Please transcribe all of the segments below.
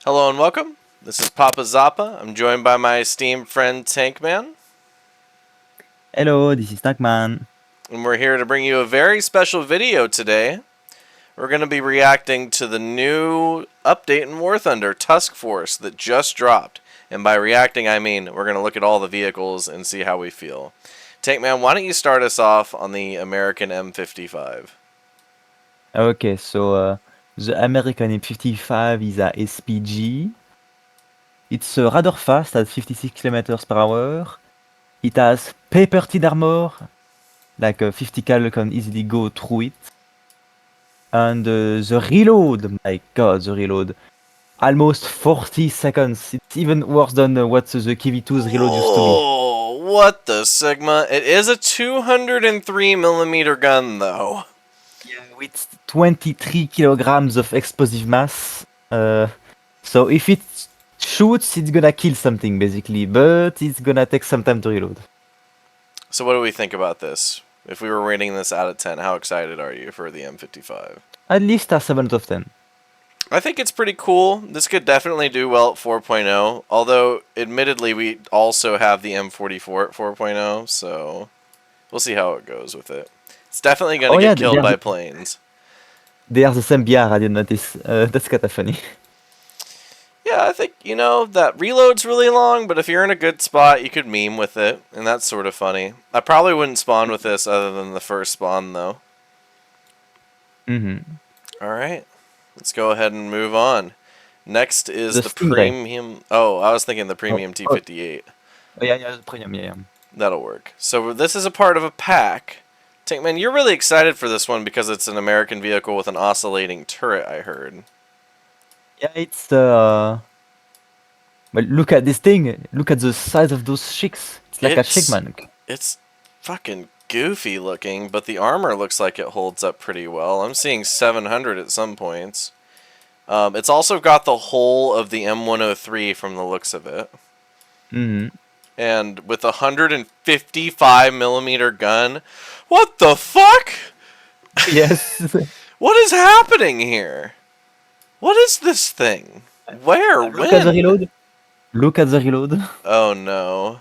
Hello and welcome. This is PappaZappa. I'm joined by my esteemed friend Tankman, Hello, this is Tankman. and we're here to bring you a very special video today. We're going to be reacting to the new update in War Thunder, Tusk Force, that just dropped. And by reacting, I mean we're going to look at all the vehicles and see how we feel. Tankman, why don't you start us off on the American M55? Okay, so the American M55 is a SPG. It's rather fast at 56 kilometers per hour. It has paper thin armor, like a 50 cal can easily go through it. And the reload, my god, the reload, almost 40 seconds. It's even worse than what the KV2's reload used to be. Oh, what the Sigma? It is a 203mm gun, though. Yeah, with 23 kilograms of explosive mass. So if it shoots, it's gonna kill something basically, but it's gonna take some time to reload. So what do we think about this? If we were rating this out of 10, how excited are you for the M55? At least a 7 out of 10. I think it's pretty cool. This could definitely do well at 4.0, although admittedly we also have the M44 at 4.0, so we'll see how it goes with it. It's definitely going Oh to yeah, get killed by planes. they are the same BR, I did notice. That's kinda funny. Yeah, I think, that reload's really long, but if you're in a good spot, you could meme with it, and that's sort of funny. I probably wouldn't spawn with this other than the first spawn, though. Mm-hmm. Alright, let's go ahead and move on. Next is The the Stingray. premium... Oh, I was thinking the Oh, premium oh, T58. yeah, the premium, yeah. That'll work. So this is a part of a pack. Tankman, you're really excited for this one because it's an American vehicle with an oscillating turret, I heard. Yeah, it's but look at this thing. Look at the size of those chicks. It's like a chick, It's man. it's fucking goofy looking, but the armor looks like it holds up pretty well. I'm seeing 700 at some points. It's also got the whole of the M103 from the looks of it. Mm-hmm. And with a 155mm gun, what the fuck? Yes. What is happening here? What is this thing? Where? Look at the When? reload. Look at the reload. Oh no.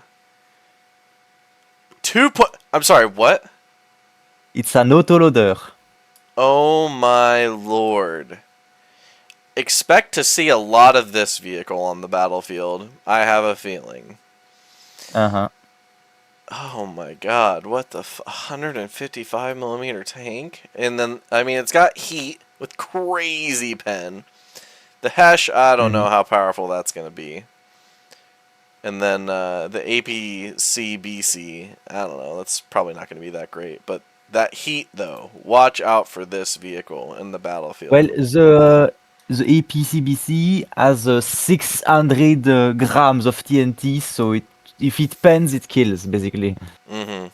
I'm sorry, what? It's an autoloader. Oh my lord. Expect to see a lot of this vehicle on the battlefield. I have a feeling. Uh-huh. Oh my god, what the 155mm tank? And then, I mean, it's got heat with crazy pen. The Hesh, I don't know how powerful that's going to be. And then the APC-BC, I don't know, that's probably not going to be that great. But that heat, though, watch out for this vehicle in the battlefield. Well, the APCBC has 600 grams of TNT, so if it pens, it kills, basically. Mm-hmm.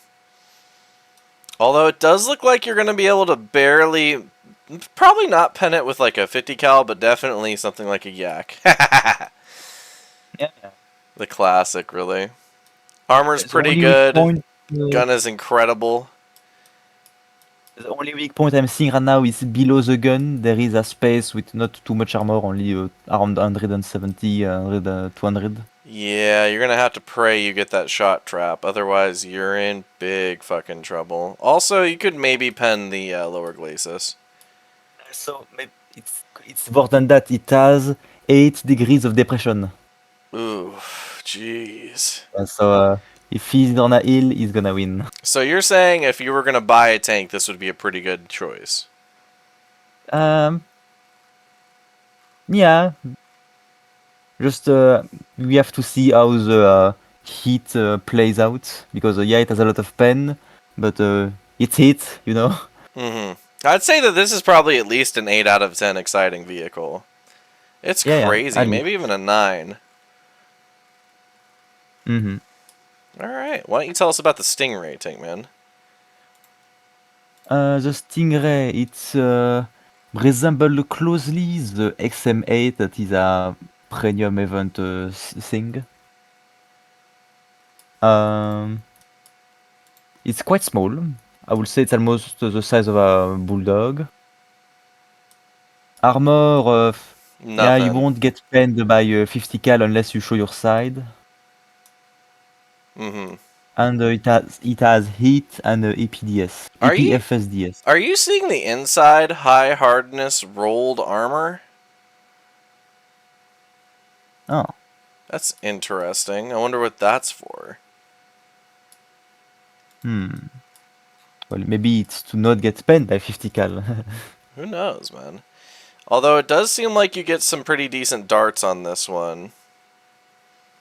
Although it does look like you're going to be able to barely... Probably not pen it with like a 50 cal, but definitely something like a yak. Yeah. The classic, really. Armor's The pretty only good. point, Gun is incredible. the only weak point I'm seeing right now is below the gun. There is a space with not too much armor, only around 170, 200. Yeah, you're gonna have to pray you get that shot trap. Otherwise, you're in big fucking trouble. Also, you could maybe pen the lower glacis. So it's more than that. It has 8 degrees of depression. Ooh, jeez. So if he's on a hill, he's gonna win. So you're saying if you were gonna buy a tank, this would be a pretty good choice? Um, yeah. Just we have to see how the heat plays out because yeah, it has a lot of pen, but it's heat, you know. Mm-hmm. I'd say that this is probably at least an 8 out of 10 exciting vehicle. It's Yeah, crazy, yeah. maybe even a 9. Mm-hmm. Alright, why don't you tell us about the Stingray, Tankman? The Stingray, it's resemble closely the XM8 that is a premium event thing. It's quite small. I would say it's almost the size of a bulldog. Armor Yeah, you Nothing. won't get penned by 50 cal unless you show your side. Mm-hmm. And it has heat and EPDS. Are you EPFSDS. are you seeing the inside high hardness rolled armor? Oh. That's interesting. I wonder what that's for. Hmm. Well, maybe it's to not get penned by 50 cal. Who knows, man? Although it does seem like you get some pretty decent darts on this one.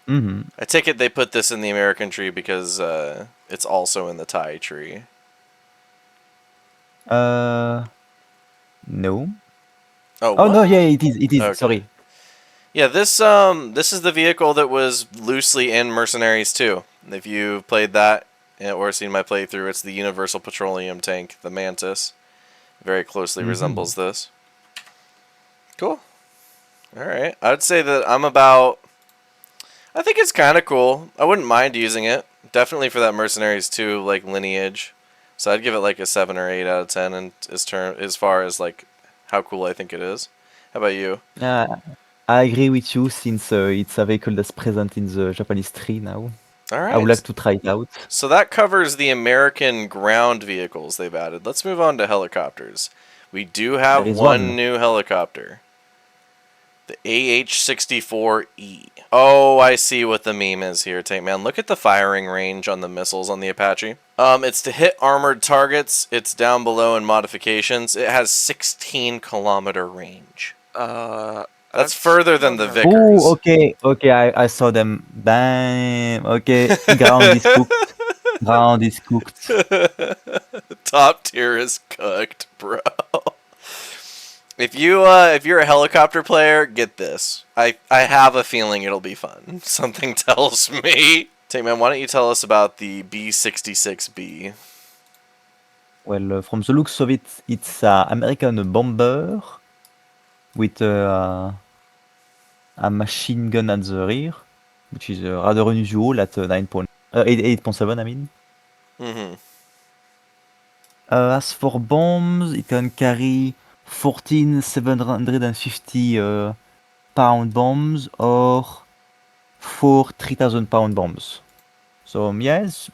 Mm-hmm. I take it they put this in the American tree because it's also in the Thai tree. Uh, no. Oh, Oh no, yeah, what? it is. It is. Okay. Sorry. Yeah, this is the vehicle that was loosely in Mercenaries 2. If you've played that or seen my playthrough, it's the Universal Petroleum Tank, the Mantis. Very closely Mm-hmm. resembles this. Cool. All right. I'd say that I'm about. I think it's kind of cool. I wouldn't mind using it. Definitely for that Mercenaries 2 like lineage. So I'd give it like a 7 or 8 out of 10 and as far as like how cool I think it is. How about you? I agree with you since it's a vehicle that's present in the Japanese tree now. All I would right. like to try it out. So that covers the American ground vehicles they've added. Let's move on to helicopters. We do There have is one one. new helicopter. The AH-64E. Oh, I see what the meme is here, Tankman. Look at the firing range on the missiles on the Apache. It's to hit armored targets. It's down below in modifications. It has 16-kilometer range. That's That's further than not the bad. Oh, Vickers. okay, okay, I saw them. Damn. Okay, ground is cooked. Ground is cooked. Top tier is cooked, bro. If you're a helicopter player, get this. I have a feeling it'll be fun. Something tells me. Tankman, why don't you tell us about the B-66B? Well, from the looks of it, it's an American bomber with a machine gun at the rear, which is rather unusual at 8.7, I mean. Mm-hmm. As for bombs, it can carry 14,750 pound bombs or 4 3,000 pound bombs. So, yeah, it's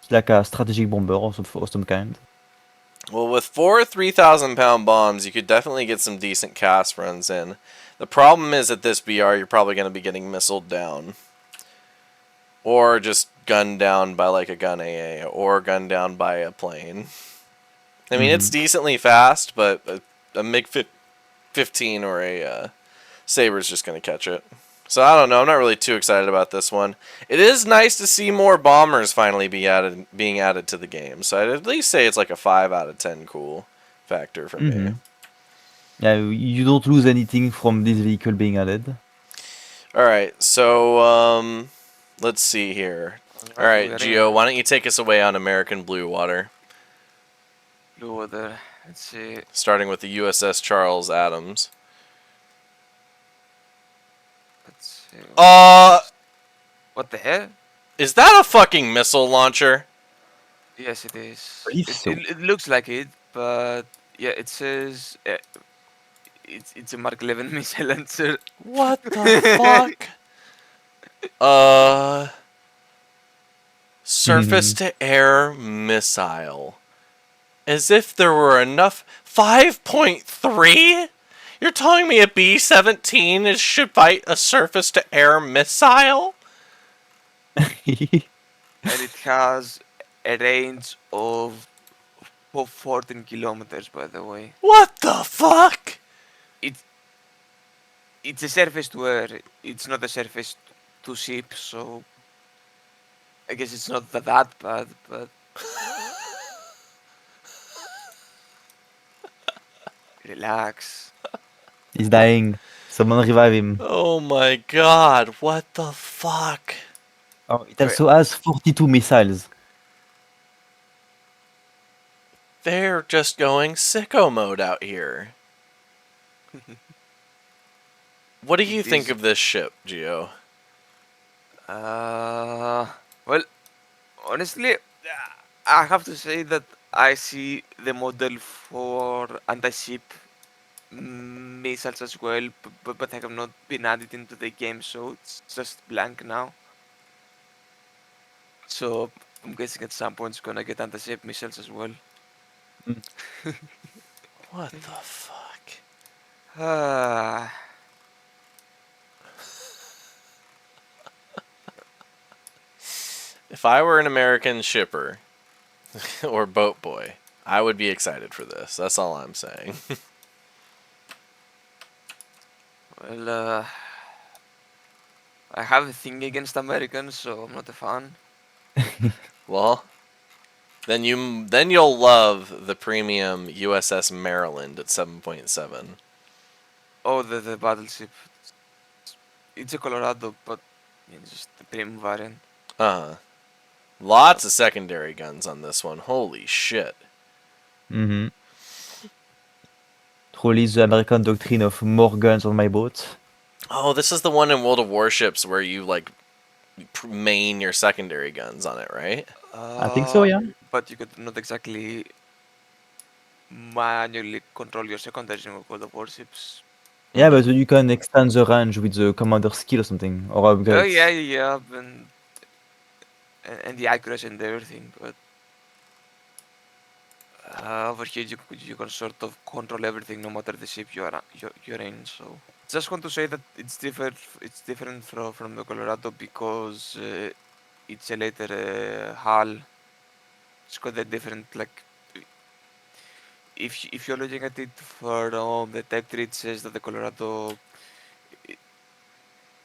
like a strategic bomber of some kind. Well, with 4 3,000-pound bombs, you could definitely get some decent cast runs in. The problem is at this BR, you're probably going to be getting missiled down. Or just gunned down by like a gun AA, or gunned down by a plane. I mean, it's Mm-hmm. decently fast, but a MiG-15 or a Saber's just going to catch it. So I don't know. I'm not really too excited about this one. It is nice to see more bombers finally being added to the game. So I'd at least say it's like a 5 out of 10 cool factor for me. Mm-hmm. Yeah, you don't lose anything from this vehicle being added. All right. So let's see here. All Right, we right, are Geo, in why don't you take us away on American Blue Water, blue water. Let's see. starting with the USS Charles Adams. Let's see. What the hell? Is that a fucking missile launcher? Yes, it is. Believe It, so. it, it looks like it, but yeah, it says it's a Mark 11 missile launcher. What the fuck? Uh, surface to air missile. As if there were enough. 5.3? You're telling me a B-17 should fight a surface to air missile? And it has a range of 14 kilometers, by the way. What the fuck? It's a surface to air. It's not a surface to ship, so I guess it's not that bad, but relax. He's dying. Someone revive him. Oh my god, what the fuck? Oh, it Wait, also has 42 missiles. They're just going sicko mode out here. What do you it think is. of this ship, Geo? Well, honestly, I have to say that I see the model for anti-ship missiles as well, but I have not been added into the game, so it's just blank now. So I'm guessing at some point it's gonna get anti-ship missiles as well. What the fuck? Ah, If I were an American shipper or boat boy, I would be excited for this. That's all I'm saying. well, I have a thing against Americans, so I'm not a fan. Well, then you'll love the premium USS Maryland at 7.7. Oh, the battleship. It's a Colorado, but it's just the premium variant. Uh-huh. Lots of secondary guns on this one. Holy shit. Mm-hmm. Truly the American doctrine of more guns on my boat. Oh, this is the one in World of Warships where you like main your secondary guns on it, right? I think so, yeah. But you could not exactly manually control your secondaries in World of Warships. Yeah, Mhm. but you can extend the range with the commander skill or something, or Oh upgrades. yeah, and the accuracy and everything, but over here you can sort of control everything no matter the ship you're in. So just want to say that it's different from the Colorado because it's a later hull. It's got a different like if you're looking at it from the tech tree, it says that the Colorado i-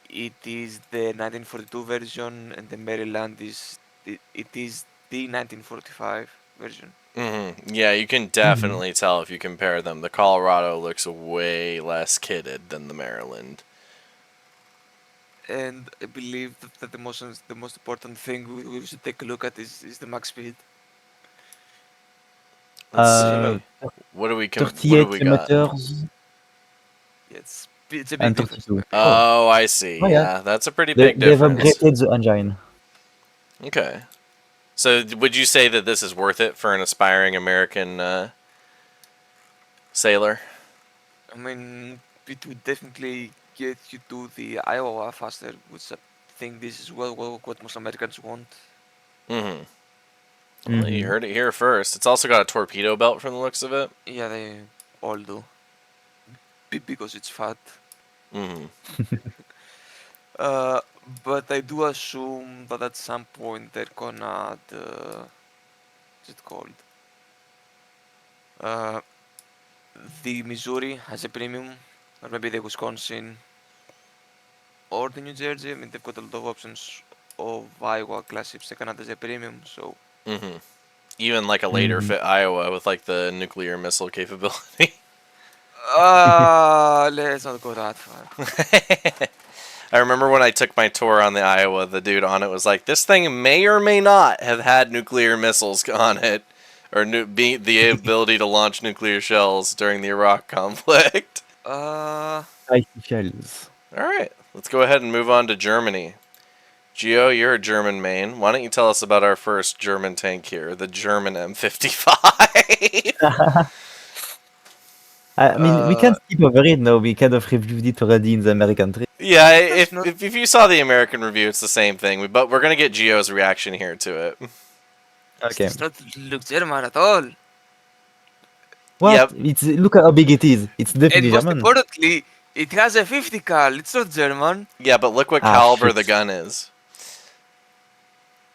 it is the 1942 version, and the Maryland it is the 1945 version. Yeah, you can Mhm. definitely tell if you compare them. The Colorado looks way less kitted than the Maryland. And I believe that the most important thing we should take a look at is the max speed. Let's Uh, see. What do 38 we got? kilometers Yeah, it's a big and difference. 32. Oh, Oh, I see. oh yeah. Yeah, that's a pretty They, big they've difference. upgraded the engine. Okay. So, would you say that this is worth it for an aspiring American sailor? I mean, it would definitely get you to the Iowa faster, which I think this is what most Americans want. Mm-hmm. Well, you Mm-hmm. heard it here first. It's also got a torpedo belt from the looks of it. Yeah, they all do. Because it's fat. Mm-hmm. Uh, but I do assume that at some point they're gonna add, what's it called? Uh, the Missouri has a premium, or maybe the Wisconsin, or the New Jersey. I mean, they've got a lot of options of Iowa class ships that can add as a premium, so. Mm-hmm. Even like a later Mm-hmm. fit Iowa with like the nuclear missile capability. Let's not go that far. I remember when I took my tour on the Iowa, the dude on it was like, "This thing may or may not have had nuclear missiles on it, or the ability to launch nuclear shells during the Iraq conflict." Uh, Icy shells. All right, let's go ahead and move on to Germany. Geo, you're a German main. Why don't you tell us about our first German tank here, the German M55? I mean, we uh, can skip over it now. We kind of reviewed it already in the American trip. Yeah, that's if, not. if if you saw the American review, it's the same thing. But we're gonna get Geo's reaction here to it. This Okay. does not look German at all. What? Yep. It's look how big it is. It's And definitely most German. importantly, it has a 50 cal. It's not German. Yeah, but look what Ah, caliber shit. the gun is.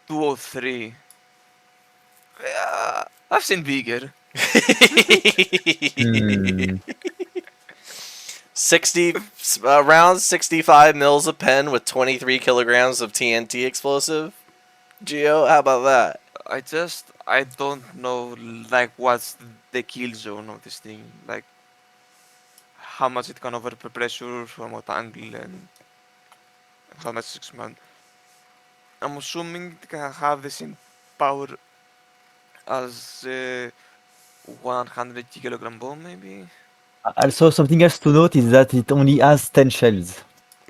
203. I've seen bigger. Hmm. 60 around 65 mils a pen with 23 kilograms of TNT explosive. Geo, how about that? I don't know, like, what's the kill zone of this thing. Like, how much it can over pressure, from what angle, and how much it's expand. I'm assuming it can have the same power as 100 kilogram bomb, maybe? Also, something else to note is that it only has 10 shells.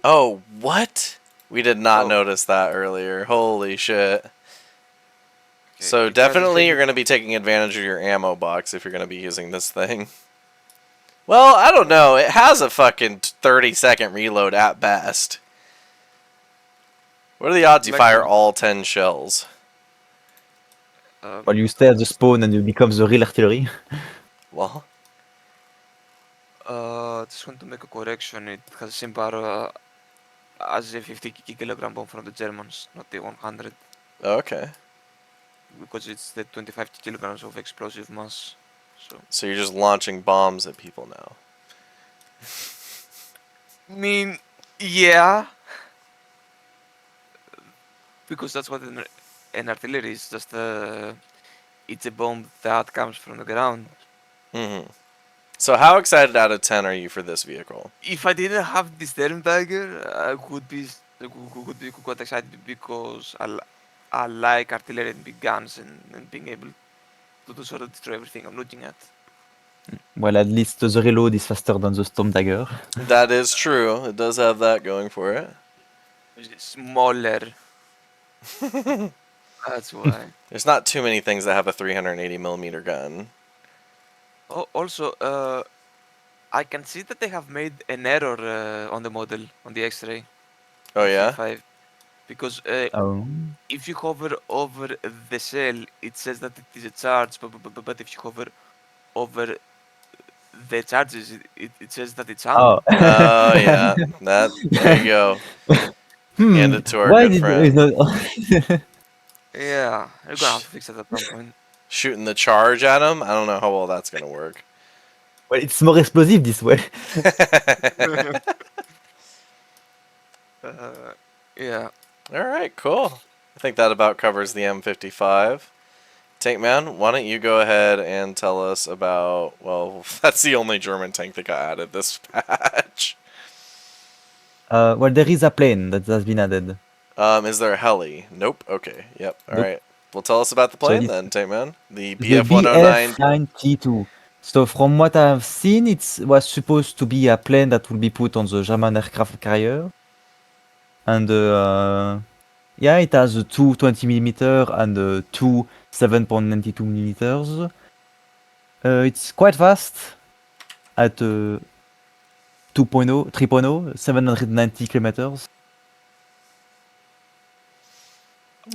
Oh, what? We did not Oh, notice that earlier. Holy shit. okay. So It has a definitely you're heavy. going to be taking advantage of your ammo box if you're going to be using this thing. Well, I don't know. It has a fucking 30-second reload at best. What are the odds you Like fire the- all 10 shells? Well, you stay at the spawn and you become the real artillery. Well, just want to make a correction. It has the same power as a 50 kilogram bomb from the Germans, not the 100, okay. because it's the 25 kilograms of explosive mass. So you're just launching bombs at people now. I mean, yeah, because that's what an artillery is. Just it's a bomb that comes from the ground. Mm-hmm. So how excited out of 10 are you for this vehicle? If I didn't have this term dagger, I could be quite excited because I like artillery and big guns and being able to do sort of destroy everything I'm looking at. Well, at least the reload is faster than the Storm Dagger. That is true. It does have that going for it. It's smaller, that's why. There's not too many things that have a 380 millimeter gun. Also, I can see that they have made an error on the model, on the X-ray, Oh on yeah? 35. Because Oh. if you hover over the cell, it says that it is a charge, but if you hover over the charges, it says that it's ammo. Oh. Oh yeah. There you go. Hand it to our Why good did friend. Yeah, you're gonna have to fix that at some point. Shooting the charge at him? I don't know how well that's gonna work. Well, it's more explosive this way. Yeah. Alright, cool. I think that about covers the M55. Tankman, why don't you go ahead and tell us about, well, that's the only German tank that got added this patch. Well, there is a plane that has been added. Is there a heli? Nope. Okay. Yep. All Nope. right. Well, tell us about the So plane it's then, Tankman. The the BF-109. BF-92. So from what I've seen, it was supposed to be a plane that will be put on the German aircraft carrier. And yeah, it has a two 20mm and two 7.92mm. It's quite fast at 2.0, 3.0, 790 kilometers.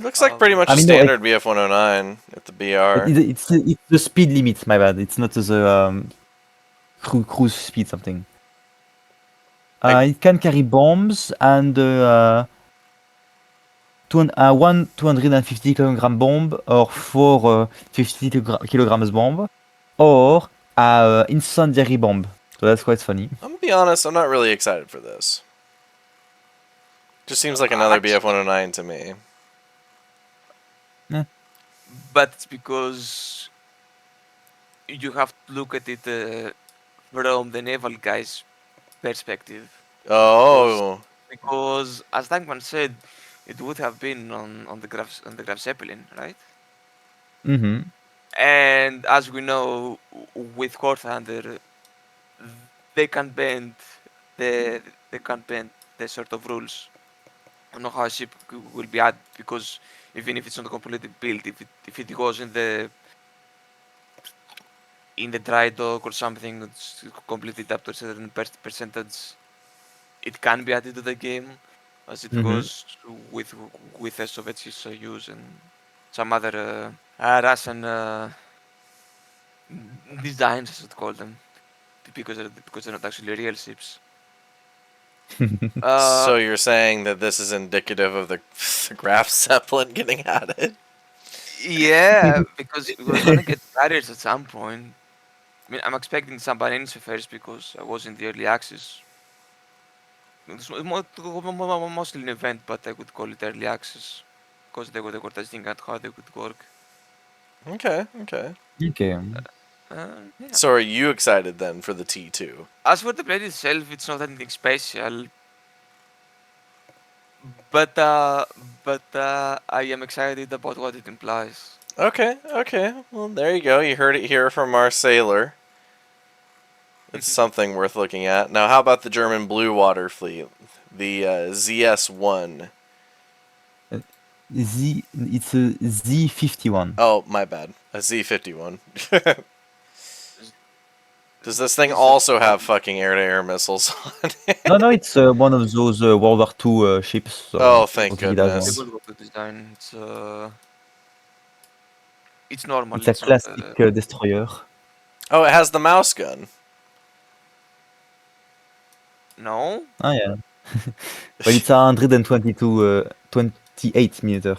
Looks like pretty much I a mean, no, standard BF-109 at the BR. it's the speed limit, my bad. It's not the cruise speed something. It can carry bombs and one 250 kilogram bomb or four 50 kilograms bomb or incendiary bomb. So that's quite funny. I'm gonna be honest, I'm not really excited for this. Just seems like another BF-109 to me. But it's because you have to look at it from the naval guy's perspective. Oh. Because as Tankman said, it would have been on the Graf Zeppelin, right? Mm-hmm. And as we know, with Core Thunder, they can bend the they can bend the sort of rules on how a ship will be added. Because even if it's not completely built, if it goes in the dry dock or something, it's completed up to a certain percentage, it can be added to the game, as it Mm-hmm. goes with the Soviet use and some other Russian designs, as I'd call them, because they're not actually real ships. So you're saying that this is indicative of the Graf Zeppelin getting added? Yeah, because we're gonna get carriers at some point. I mean, I'm expecting some Bananese first because I was in the early access. It's mostly an event, but I would call it early access because they were testing out how they would work. Okay. Okay. Yeah. So are you excited then for the T2? As for the blade itself, it's not anything special, but I am excited about what it implies. Okay. Well, there you go. You heard it here from our sailor. It's something worth looking at. Now, how about the German Blue Water Fleet? The ZS-1. It's a Z51. Oh, my bad. A Z-51. Does this thing This is also have fucking air-to-air missiles on it? No, it's one of those World War II ships. So Oh, I thank don't think it has it's a goodness. one. good World design. It's normal. It's a It's not. classic destroyer. Oh, it has the mouse gun. No. Ah, yeah. Well, it's 122, 28 millimeter.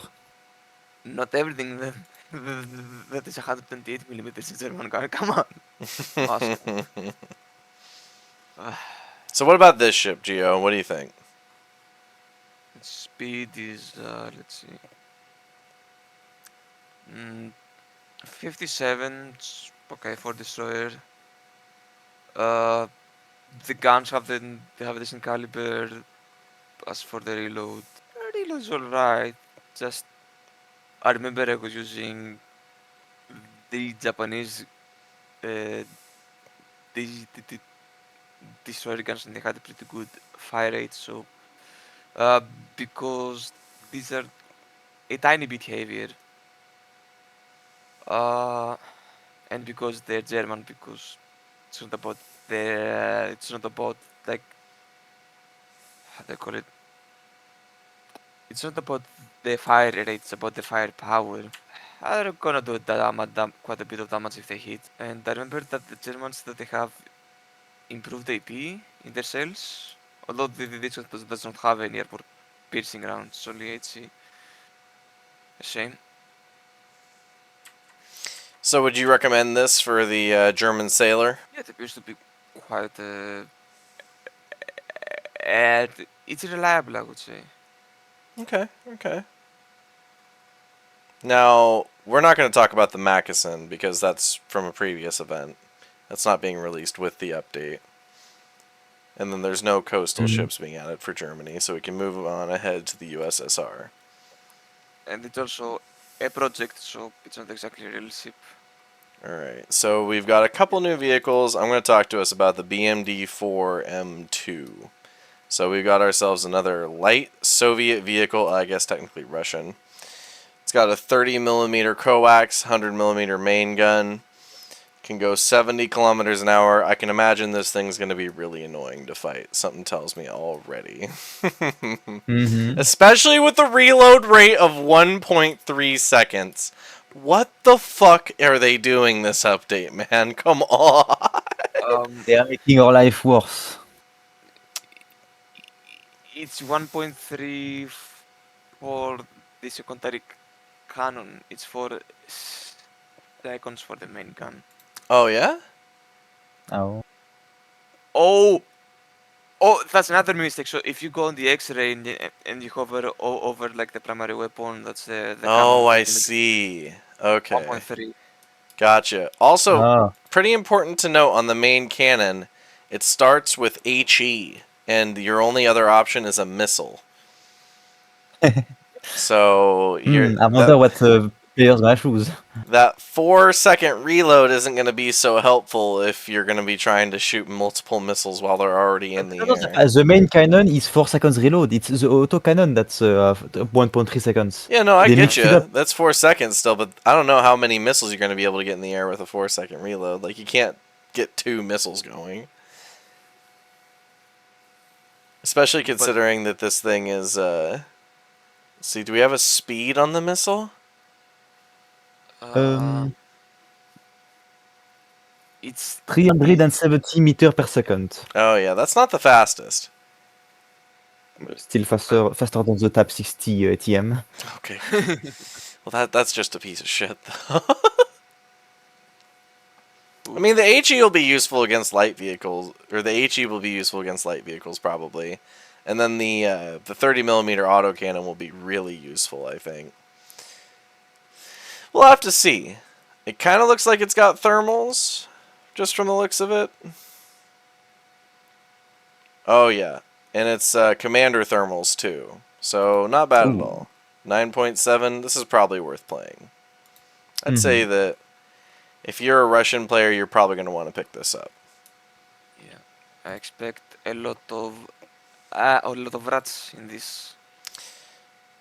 Not everything that is 128 millimeters is German gun. Come on. Awesome. So what about this ship, Geo? What do you think? Speed is let's see. 57. Okay for destroyer. Uh, the guns they have decent caliber. As for the reload's alright. Just I remember I was using the Japanese uh, the destroyer guns and they had a pretty good fire rate. So uh, because these are a tiny bit heavier. Uh, and because they're German, because it's not about it's not about like how do I call it? It's not about the fire rate, it's about the firepower. They're gonna do quite a bit of damage if they hit. And I remember that the Germans that they have improved AP in their cells, although this one does not have any airport piercing rounds, it's only HC. A shame. So would you recommend this for the German sailor? Yeah, it appears to be quite and it's reliable, I would say. Okay, okay. Now, we're not going to talk about the Mackeson because that's from a previous event. That's not being released with the update. And then there's no coastal ships being added for Germany, so we can move on ahead to the USSR. And it's also a project, so it's not exactly a real ship. Alright, so we've got a couple new vehicles. I'm going to talk to us about the BMD-4M2. So we've got ourselves another light Soviet vehicle, I guess technically Russian. It's got a 30mm coax, 100mm main gun. Can go 70 kilometers an hour. I can imagine this thing's going to be really annoying to fight. Something tells me already. Especially with the reload rate of 1.3 seconds. What the fuck are they doing this update, man? Come on. They are making our life worse. It's 1.3 for the secondary cannon. It's 4 seconds for the main gun. Oh, yeah? Oh. Oh! Oh, that's another mistake. So if you go on the X-ray and you hover over like the primary weapon, that's the cannon. Oh, I see. Okay. 1.3. Gotcha. Also, Ah. pretty important to note on the main cannon, it starts with HE, and your only other option is a missile. So I wonder what players gonna choose. that 4 second reload isn't going to be so helpful if you're going to be trying to shoot multiple missiles while they're already in the No, air. the main cannon is 4 seconds reload. It's the auto cannon that's 1.3 seconds. Yeah, no, I They get mixed it you. up. That's 4 seconds still, but I don't know how many missiles you're going to be able to get in the air with a 4 second reload. Like, you can't get 2 missiles going. Especially considering that this thing is, let's see, do we have a speed on the missile? It's 370 meter per second. Oh yeah, that's not the fastest. Still faster than the Tab 60 TM. Okay. Well, that's just a piece of shit, though. I mean, the HE will be useful against light vehicles, or the HE will be useful against light vehicles probably, and then the 30mm autocannon will be really useful, I think. We'll have to see. It kind of looks like it's got thermals, just from the looks of it. Oh yeah, and it's commander thermals too, so not bad at all. 9.7. This is probably worth playing. I'd say that if you're a Russian player, you're probably going to want to pick this up. Yeah, I expect a lot of rats in this.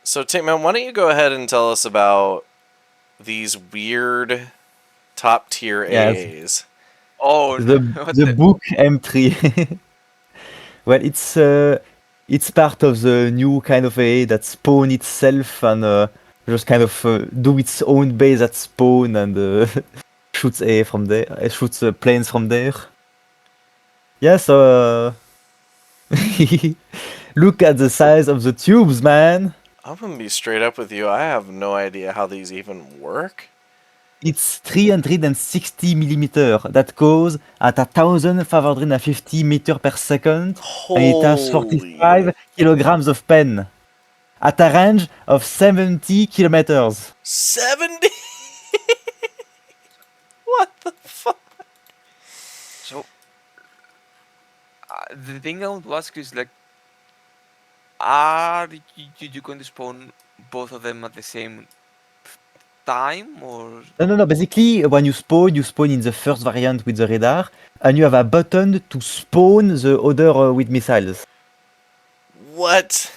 So, Tankman, why don't you go ahead and tell us about these weird top tier Yes. AAs? Oh, what The the? book M3. Well, it's part of the new kind of AA that spawn itself and just kind of do its own base at spawn and shoots AA from there, shoots planes from there. Yeah, so look at the size of the tubes, man. I'm gonna be straight up with you. I have no idea how these even work. It's 360 millimeter. That goes at 1,550 meter per second, and it has Holy 45 kilograms of pen at a range of 70 kilometers. 70! What the fuck? So, the thing I want to ask is like, are you going to spawn both of them at the same time, or No. Basically, when you spawn in the first variant with the radar, and you have a button to spawn the other with missiles. What?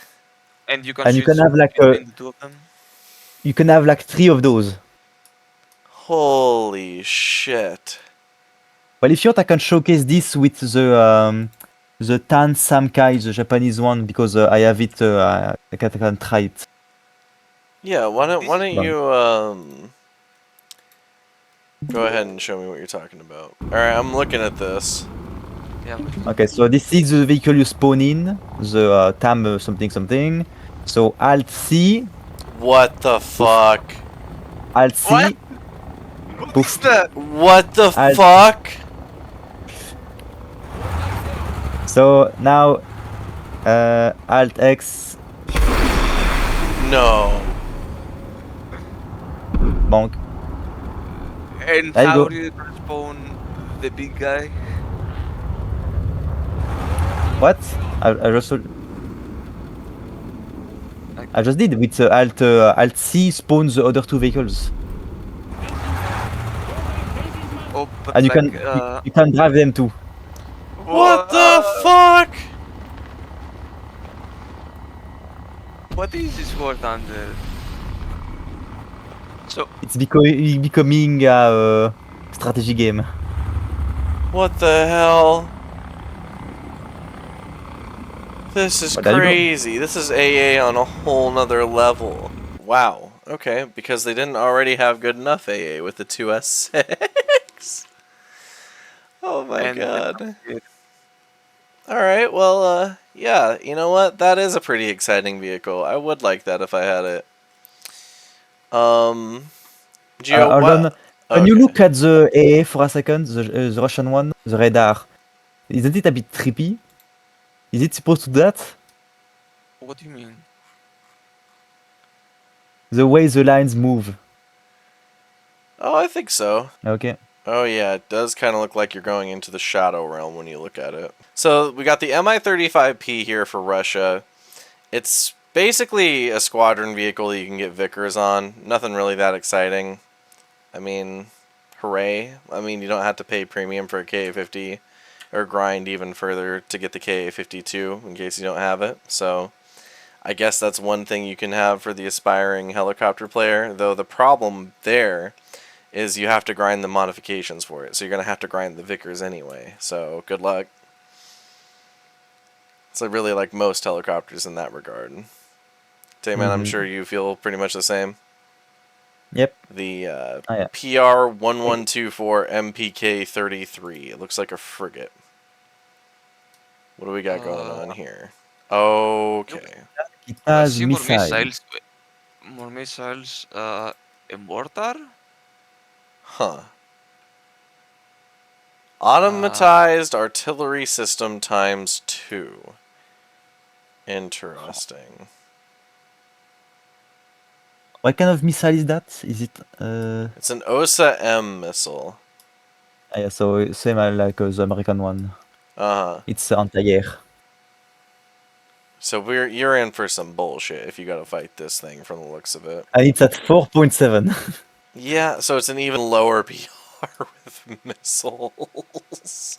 and you can And you can switch have between the two of them? like 3 of those. Holy shit. Well, if you want, I can showcase this with the Tan Samkai, the Japanese one, because I have it. I can try it. Yeah, why don't This is you go ahead and show me what you're talking about. Alright, I'm looking at this. yeah. Okay, so this is the vehicle you spawn in, the Tam something something. So Alt C, What the fuck? Alt C, What? What is that? What the Alt- fuck? So now Alt X, No. bonk. And There you how go. do you spawn the big guy? What? I just did with Alt C spawn the other two vehicles, Oh, but and like, you can drive them too. What the fuck? What is this world under? So, It's becoming a strategy game. What the hell? This is But there you go. crazy. This is AA on a whole nother level. Wow. Okay, because they didn't already have good enough AA with the 2S6. Oh my and god. Alright, well, yeah, you know what? That is a pretty exciting vehicle. I would like that if I had it. Geo, Hold what? on. When you look at the AA for a second, the Russian one, the radar, isn't it a bit trippy? Is it supposed to do that? what do you mean? The way the lines move. Oh, I think so. Okay. Oh yeah, it does kind of look like you're going into the shadow realm when you look at it. So we got the Mi-35P here for Russia. It's basically a squadron vehicle you can get Vickers on. Nothing really that exciting. I mean, hooray. I mean, you don't have to pay premium for a KA-50 or grind even further to get the KA-52 in case you don't have it. So I guess that's one thing you can have for the aspiring helicopter player, though the problem there is you have to grind the modifications for it. So you're going to have to grind the Vickers anyway. So good luck. It's like really like most helicopters in that regard. Tankman, I'm sure you feel pretty much the same. Yep. The Yeah. PR1124 MPK-33. It looks like a frigate. What do we got going on here? Okay. It I has see more missile. missiles. More missiles. A mortar? Huh. Automatized artillery system times 2. Interesting. What kind of missile is that? Is it? It's an OSA M missile. Yeah, so same like the American one. Uh-huh. It's anti-air. So you're in for some bullshit if you gotta fight this thing from the looks of it. And it's at 4.7. Yeah, so it's an even lower PR with missiles.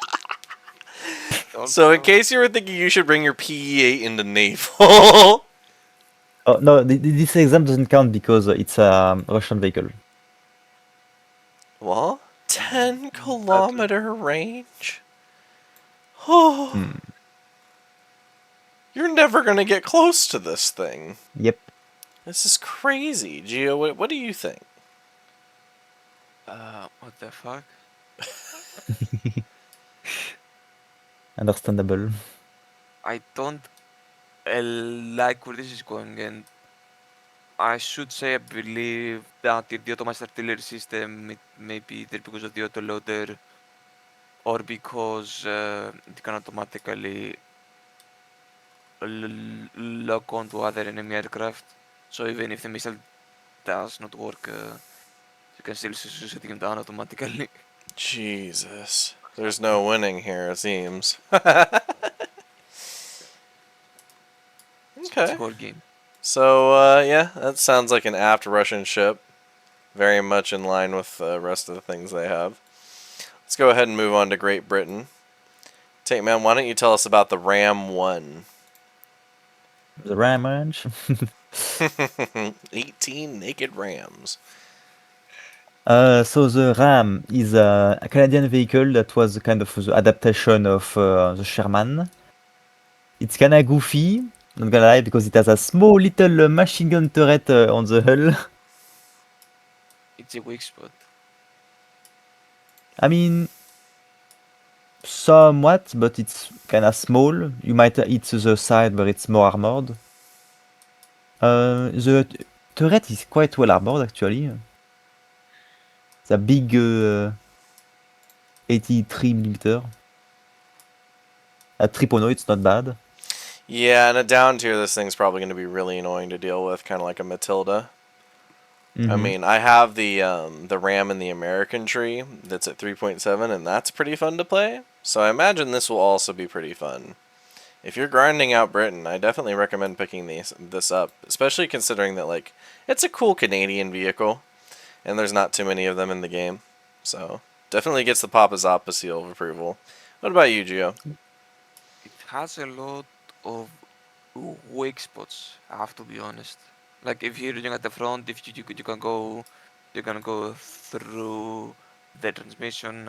So in case you were thinking you should bring your PE-8 into naval. Oh no, this exam doesn't count because it's a Russian vehicle. What? 10-kilometer range? Oh, Hmm. you're never gonna get close to this thing. Yep. This is crazy. Geo, what do you think? What the fuck? Understandable. I don't like where this is going, and I should say I believe that the automatic artillery system it may be either because of the autoloader or because it can automatically lock onto other enemy aircraft. So even if the missile does not work, you can still shoot him down automatically. Jesus. There's no winning here, it seems. It's a Okay. whole game. So, yeah, that sounds like an aft Russian ship. Very much in line with the rest of the things they have. Let's go ahead and move on to Great Britain. Tankman, why don't you tell us about the Ram 1? The ram range. 18 naked rams. So the Ram is a Canadian vehicle that was kind of the adaptation of the Sherman. It's kind of goofy, not gonna lie, because it has a small little machine gun turret on the hull. It's a weak spot. I mean, somewhat, but it's kind of small. You might hit the side where it's more armored. The turret is quite well armored, actually. It's a big 83 millimeter. At 3.0, it's not bad. Yeah, and a down tier, this thing's probably going to be really annoying to deal with, kind of like a Matilda. I Mhm. mean, I have the RAM in the American tree that's at 3.7, and that's pretty fun to play. So I imagine this will also be pretty fun. If you're grinding out Britain, I definitely recommend picking this up, especially considering that like it's a cool Canadian vehicle, and there's not too many of them in the game. So definitely gets the PappaZappa seal of approval. What about you, Gio? It has a lot of weak spots. I have to be honest. Like if you're looking at the front, if you can go through the transmission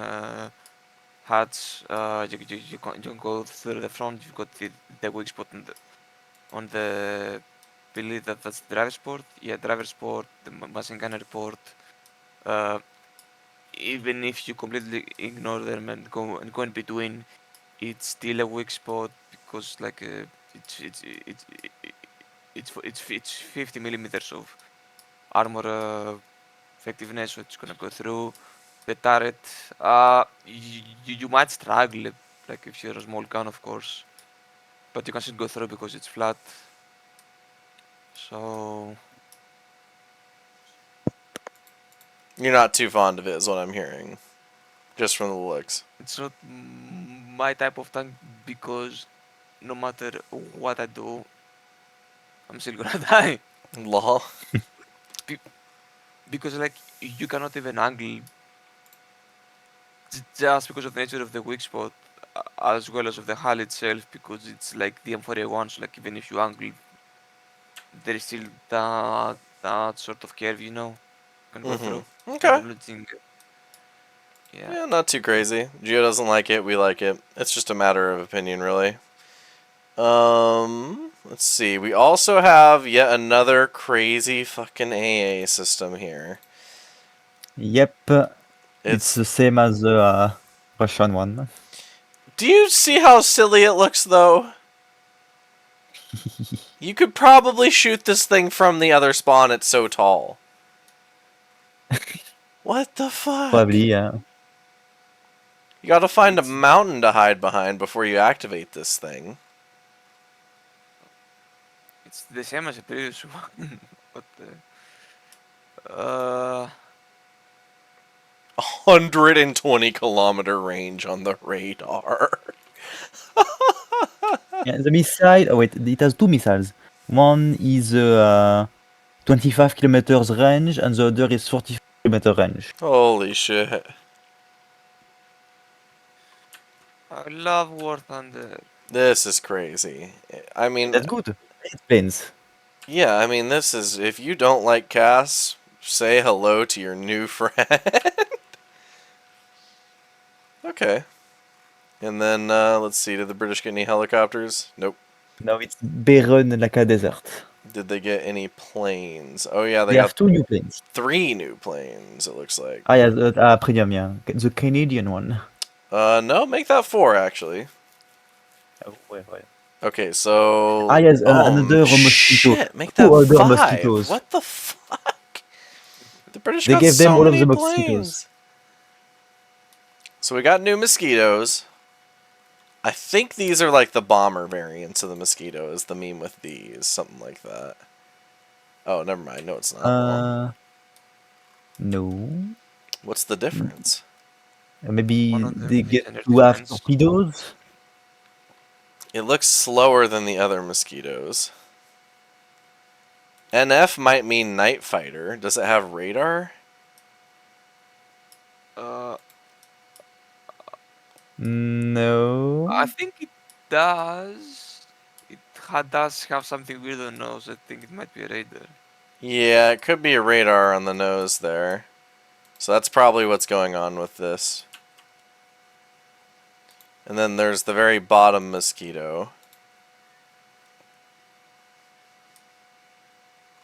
hatch. You can go through the front. You've got the weak spot on the believe that's driver's port. Yeah, driver's port, the machine gunner port. Uh, Even if you completely ignore them and go in between, it's still a weak spot because like it's it's it's it's 50 millimeters of armor effectiveness, so it's gonna go through the turret. You might struggle like if you're a small gun, of course, but you can still go through because it's flat. So You're not too fond of it, is what I'm hearing, just from the looks. it's not my type of tank because no matter what I do, I'm still gonna die. Lol. Be- because like you cannot even angle just because of the nature of the weak spot as well as of the hull itself because it's like the M4A1 so like even if you angle there is still that sort of curve can go through and Okay. I'm looking yeah. Yeah, not too crazy. Gio doesn't like it. We like it. It's just a matter of opinion, really. Let's see. We also have yet another crazy fucking AA system here. Yep, it's It's. the same as the Russian one. Do you see how silly it looks, though? You could probably shoot this thing from the other spawn. It's so tall. What the fuck? Probably, You gotta find a it's mountain to hide behind before you activate this thing. it's the same as the previous one but 120-kilometer range on the radar. yeah. The missile. Oh wait, it has two missiles. One is 25 kilometers range, and the other is 40-kilometer range. Holy shit. I love War Thunder. This is crazy. I mean, That's good. It planes. yeah, I mean, this is. If you don't like Cass, say hello to your new friend. Okay. And then, let's see, did the British get any helicopters? Nope. No, it's Beeren-Laka Desert. Did they get any planes? Oh, yeah, they They got have 2 new planes. 3 new planes, it looks like. Ah, yeah, premium, yeah. The Canadian one. No, make that 4, actually. Oh, ouais. Okay, so... Ah, yes, Oh, another mosquito. shit, make 2 that other 5. mosquitoes. What the fuck? The British They got gave them so all of many the mosquitoes. planes. So we got new mosquitoes. I think these are like the bomber variants of the mosquito is the meme with these, something like that. Oh, never mind. No, it's not. Well, No. what's the difference? Maybe One of them they is get energy to have defense. torpedoes? It looks slower than the other mosquitoes. NF might mean night fighter. Does it have radar? Uh, No. I think it does. Does have something weird on the nose. I think it might be a radar. Yeah, it could be a radar on the nose there. So that's probably what's going on with this. And then there's the very bottom mosquito.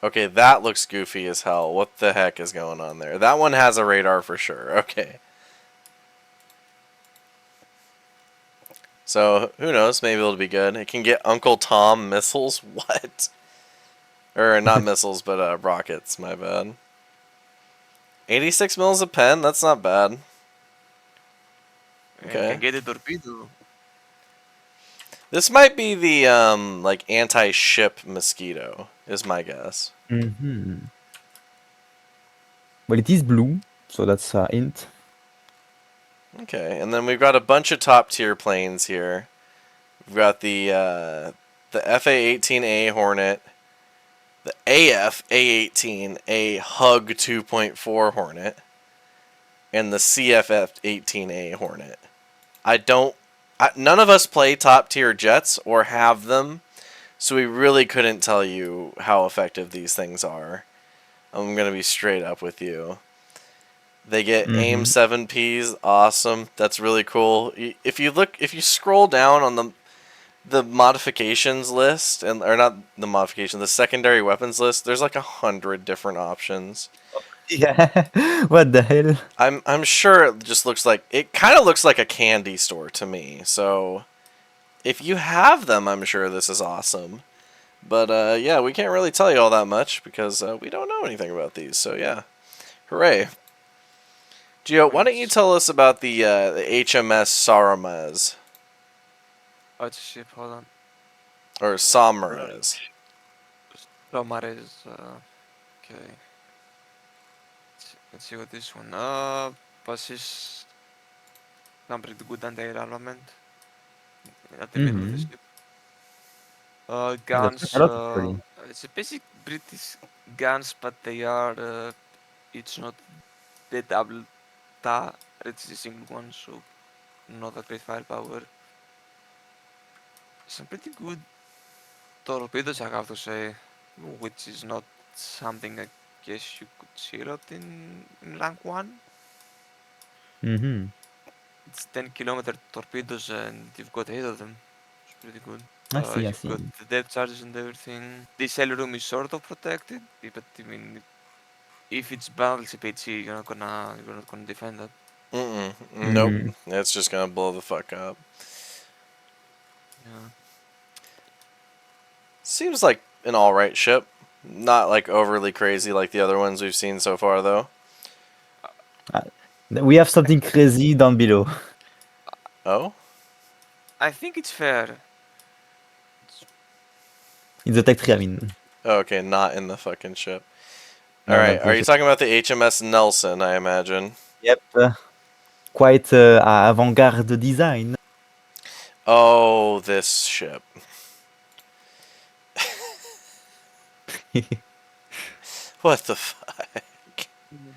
Okay, that looks goofy as hell. What the heck is going on there? That one has a radar for sure. Okay. So, who knows? Maybe it'll be good. It can get Uncle Tom missiles? What? Or, not missiles, but rockets. My bad. 86 mils a pen? That's not bad. And Okay. can get a torpedo. This might be the, like, anti-ship mosquito, is my guess. Mm-hmm. Well, it is blue, so that's a hint. Okay, and then we've got a bunch of top-tier planes here. We've got the FA-18A Hornet, the AF-A-18A Hug 2.4 Hornet, and the CFF-18A Hornet. None of us play top-tier jets or have them, so we really couldn't tell you how effective these things are. I'm going to be straight up with you. They get AIM 7Ps, awesome. That's really cool. If you scroll down on the modifications list, or not the modification, the secondary weapons list, there's like 100 different options. Yeah. What the hell? I'm sure it kind of looks like a candy store to me. So if you have them, I'm sure this is awesome. But yeah, we can't really tell you all that much because we don't know anything about these. So yeah, hooray! Geo, why don't you tell us about the HMS Saramaz Oh, it's a ship. Hold on. or Samraz? Romares. Okay. Let's see what this one. Passes some pretty good anti-armament at the middle of the ship. Yeah, that's Guns. a lot actually. It's a basic British guns, but they are. It's not the double ta. It's a single one, so not a great firepower. Some pretty good torpedoes, I have to say, which is not something I guess you could see a lot in rank 1. Mm-hmm. It's 10-kilometer torpedoes and you've got 8 of them. It's pretty good. I see, I You've got see. the depth charges and everything. The sail room is sort of protected, but I mean, if it's battleship HE, you're not gonna defend that. Nope. It's just gonna blow the fuck up. Yeah. Seems like an alright ship. Not like overly crazy like the other ones we've seen so far, though. We have something crazy down below. Oh? I think it's fair. In the tech tree, I mean. Oh, okay, not in the fucking ship. No, Alright, not are the you ship. talking about the HMS Nelson, I imagine? Yep. Quite avant-garde design. Oh, this ship. What the fuck?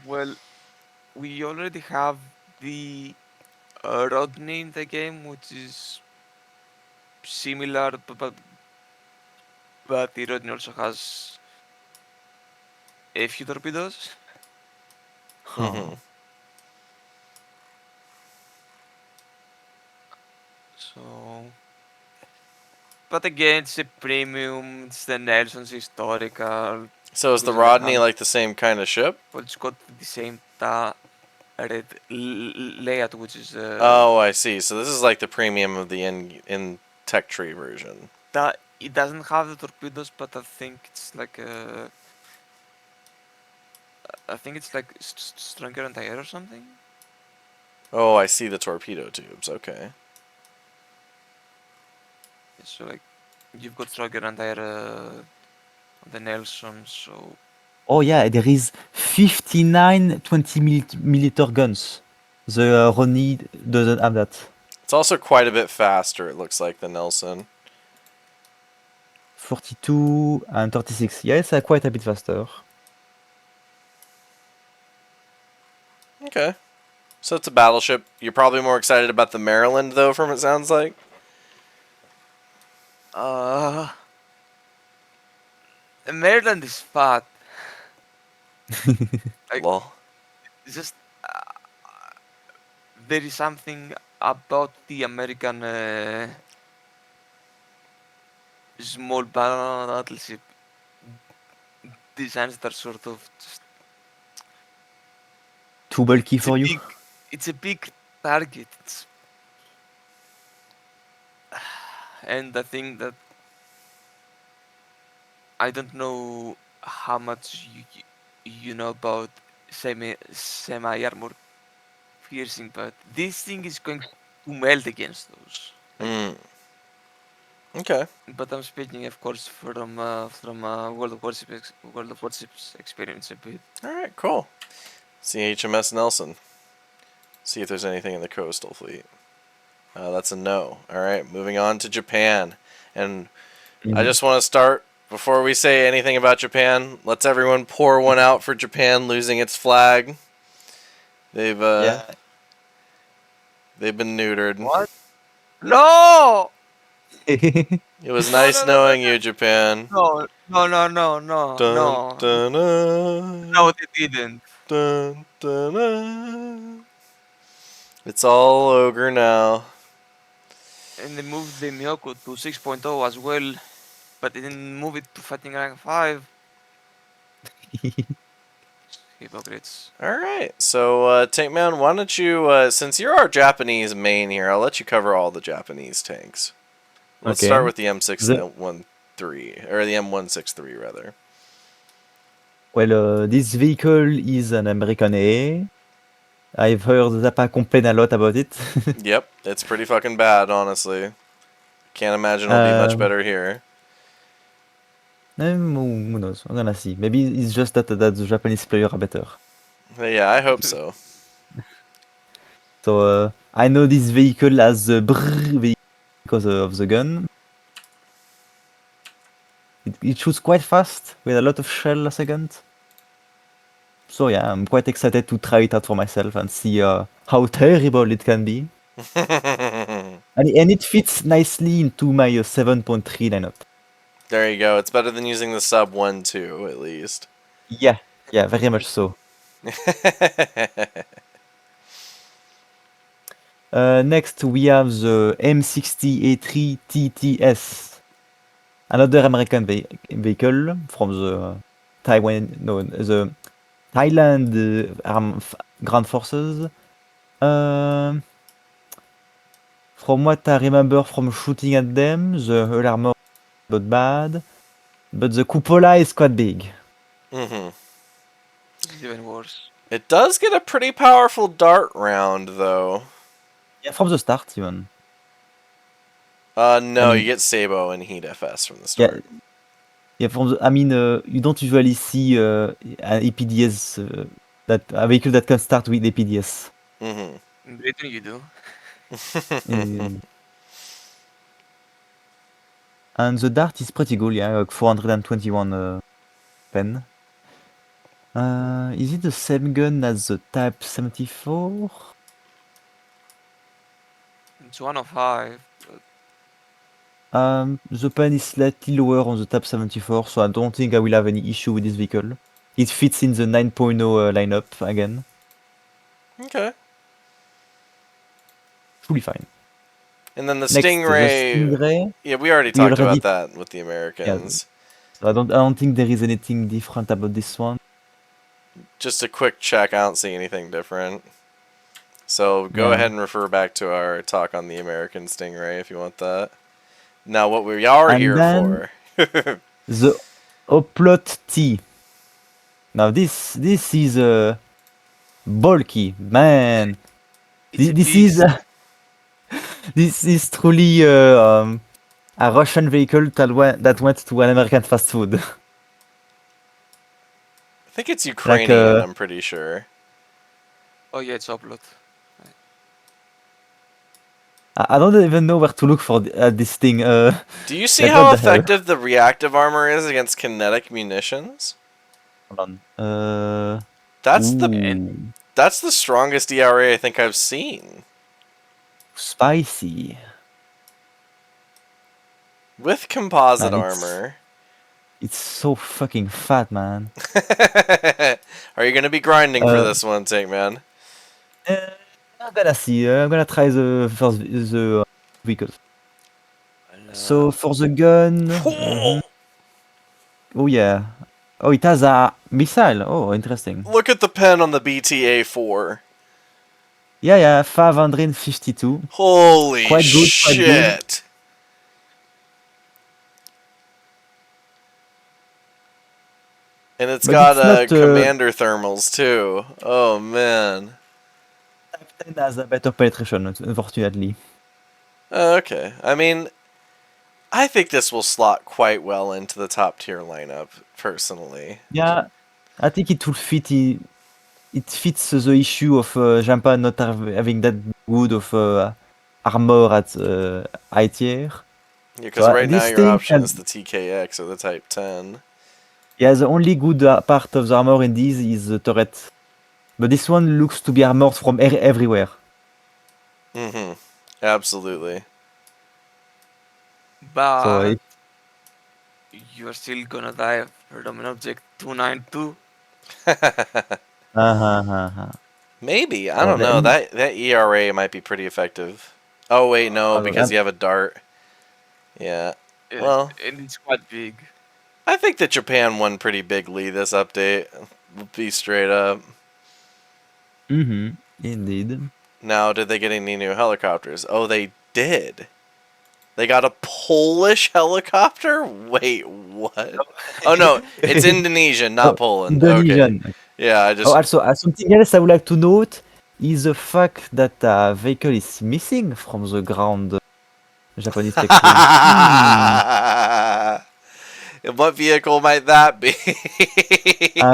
Well, we already have the Rodney in the game, which is similar, but the Rodney also has a few torpedoes. Huh. So, but again, it's a premium. It's the Nelson's historical. So is the Cruiser Rodney 100, like the same kind of ship? but it's got the same red layout, which is Oh, I see. So this is like the premium of the in tech tree version. that it doesn't have the torpedoes, but I think it's like I think it's like stronger anti-air or something. Oh, I see the torpedo tubes. Okay. So like you've got stronger anti-air on the Nelson. So Oh yeah, there is 59 20 milliliter guns. The Ronnie doesn't have that. It's also quite a bit faster, it looks like, than Nelson. 42 and 36. Yeah, it's quite a bit faster. Okay. So it's a battleship. You're probably more excited about the Maryland, though, from it sounds like. Maryland is fat. Like Lol. it's just there is something about the American small battleship designs that are sort of just Too bulky it's a for you? big it's a big target. And I think that I don't know how much you know about semi armor piercing, but this thing is going to melt against those. Like, Mm. Okay. but I'm speaking, of course, from World of Warships experience a bit. Alright, cool. CHMS Nelson. See if there's anything in the coastal fleet. That's a no. Alright, moving on to Japan. And I just want to start, before we say anything about Japan, let's everyone pour one out for Japan losing its flag. They've Yeah. they've been neutered. What? No! It was No, nice no, no, no, knowing you, Japan. no, no, no, no, no, Dun, no. dun, dun, No, they didn't. dun, dun, dun. It's all ogre now. And they moved the Miyoko to 6.0 as well, but they didn't move it to fighting rank 5. Hypocrites. Alright, so Tankman, why don't you, since you're our Japanese main here, I'll let you cover all the Japanese tanks. Let's Okay. start with the M6 The- or the M163 rather. Well, this vehicle is an American A. I've heard Zappa complain a lot about it. Yep, it's pretty fucking bad, honestly. Can't imagine it'll be much better here. Who knows? I'm gonna see. Maybe it's just that the Japanese players are better. But yeah, I hope so. So I know this vehicle as the vehicle because of the gun. It shoots quite fast with a lot of shell a second. So yeah, I'm quite excited to try it out for myself and see how terrible it can be. And it fits nicely into my 7.3 lineup. There you go. It's better than using the sub 1-2 at least. Yeah, very much so. Next, we have the M60A3 TTS, another American vehicle from the the Thailand Ground Forces. From what I remember from shooting at them, the hull armor is not bad, but the cupola is quite big. hmm This is even worse. It does get a pretty powerful dart round, though. Yeah, from the start even. No, I mean, you get Sabo and Heat FS from the Yeah, start. yeah. You don't usually see an APDS that a vehicle that can start with APDS. hmm In Britain, you do. Uh, and the dart is pretty good, yeah, like 421 pen. Is it the same gun as the Type 74? It's 105. The pen is slightly lower on the Type 74, so I don't think I will have any issue with this vehicle. It fits in the 9.0 lineup again. Okay. Fully fine. And then the Next, the Stingray. Stingray. Yeah, we already We talked already, about that with the yeah. Americans. So I don't think there is anything different about this one. Just a quick check. I don't see anything different. So go Yeah. ahead and refer back to our talk on the American Stingray if you want that. Now, what we are And here then for. the Oplot T. Now this is bulky, man. It's a This is beast. this is truly a Russian vehicle that went to an American fast food. I think it's Like Ukrainian, I'm pretty sure. Oh yeah, it's upload. I don't even know where to look for this thing. Do you see like what how the hell? effective the reactive armor is against kinetic munitions? Hold on. That's the And Ooh, that's the strongest ERA I think I've seen. spicy. With composite Man, armor. it's so fucking fat, man. Are you going to be grinding for Uh, this one, Tankman? uh, I'm gonna see. I'm gonna try the vehicles. So for the gun, oh yeah. Oh, it has a missile. Oh, interesting. Look at the pen on the BTA-4. Yeah, 552. Holy Quite good, quite good. shit. And it's But got it's not. commander thermals too. Oh man. Type 10 has a better penetration, unfortunately. Okay. I mean, I think this will slot quite well into the top tier lineup, personally. Yeah, I think it will fit. It fits the issue of Japan not having that good of armor at high tier. Yeah, So because right now this your thing option is can. the TKX or the Type 10. Yeah, the only good part of the armor in this is the turret. But this one looks to be armored from everywhere. Mm-hmm. Absolutely. So but you're still gonna die of Predominant Object 292. uh-huh. Maybe. I So don't know. That ERA might be pretty effective. Oh, wait, no, because you have a dart. Yeah. Yes, Well, and it's quite big. I think that Japan won pretty bigly this update. We'll be straight up. Indeed. Now, did they get any new helicopters? Oh, they did. They got a Polish helicopter? Wait, what? Oh, no. It's Indonesian, not Oh, Poland. Okay. Indonesian. Yeah, I Oh, just. also, something else I would like to note is the fact that a vehicle is missing from the ground Japanese tech tree. What vehicle might that be?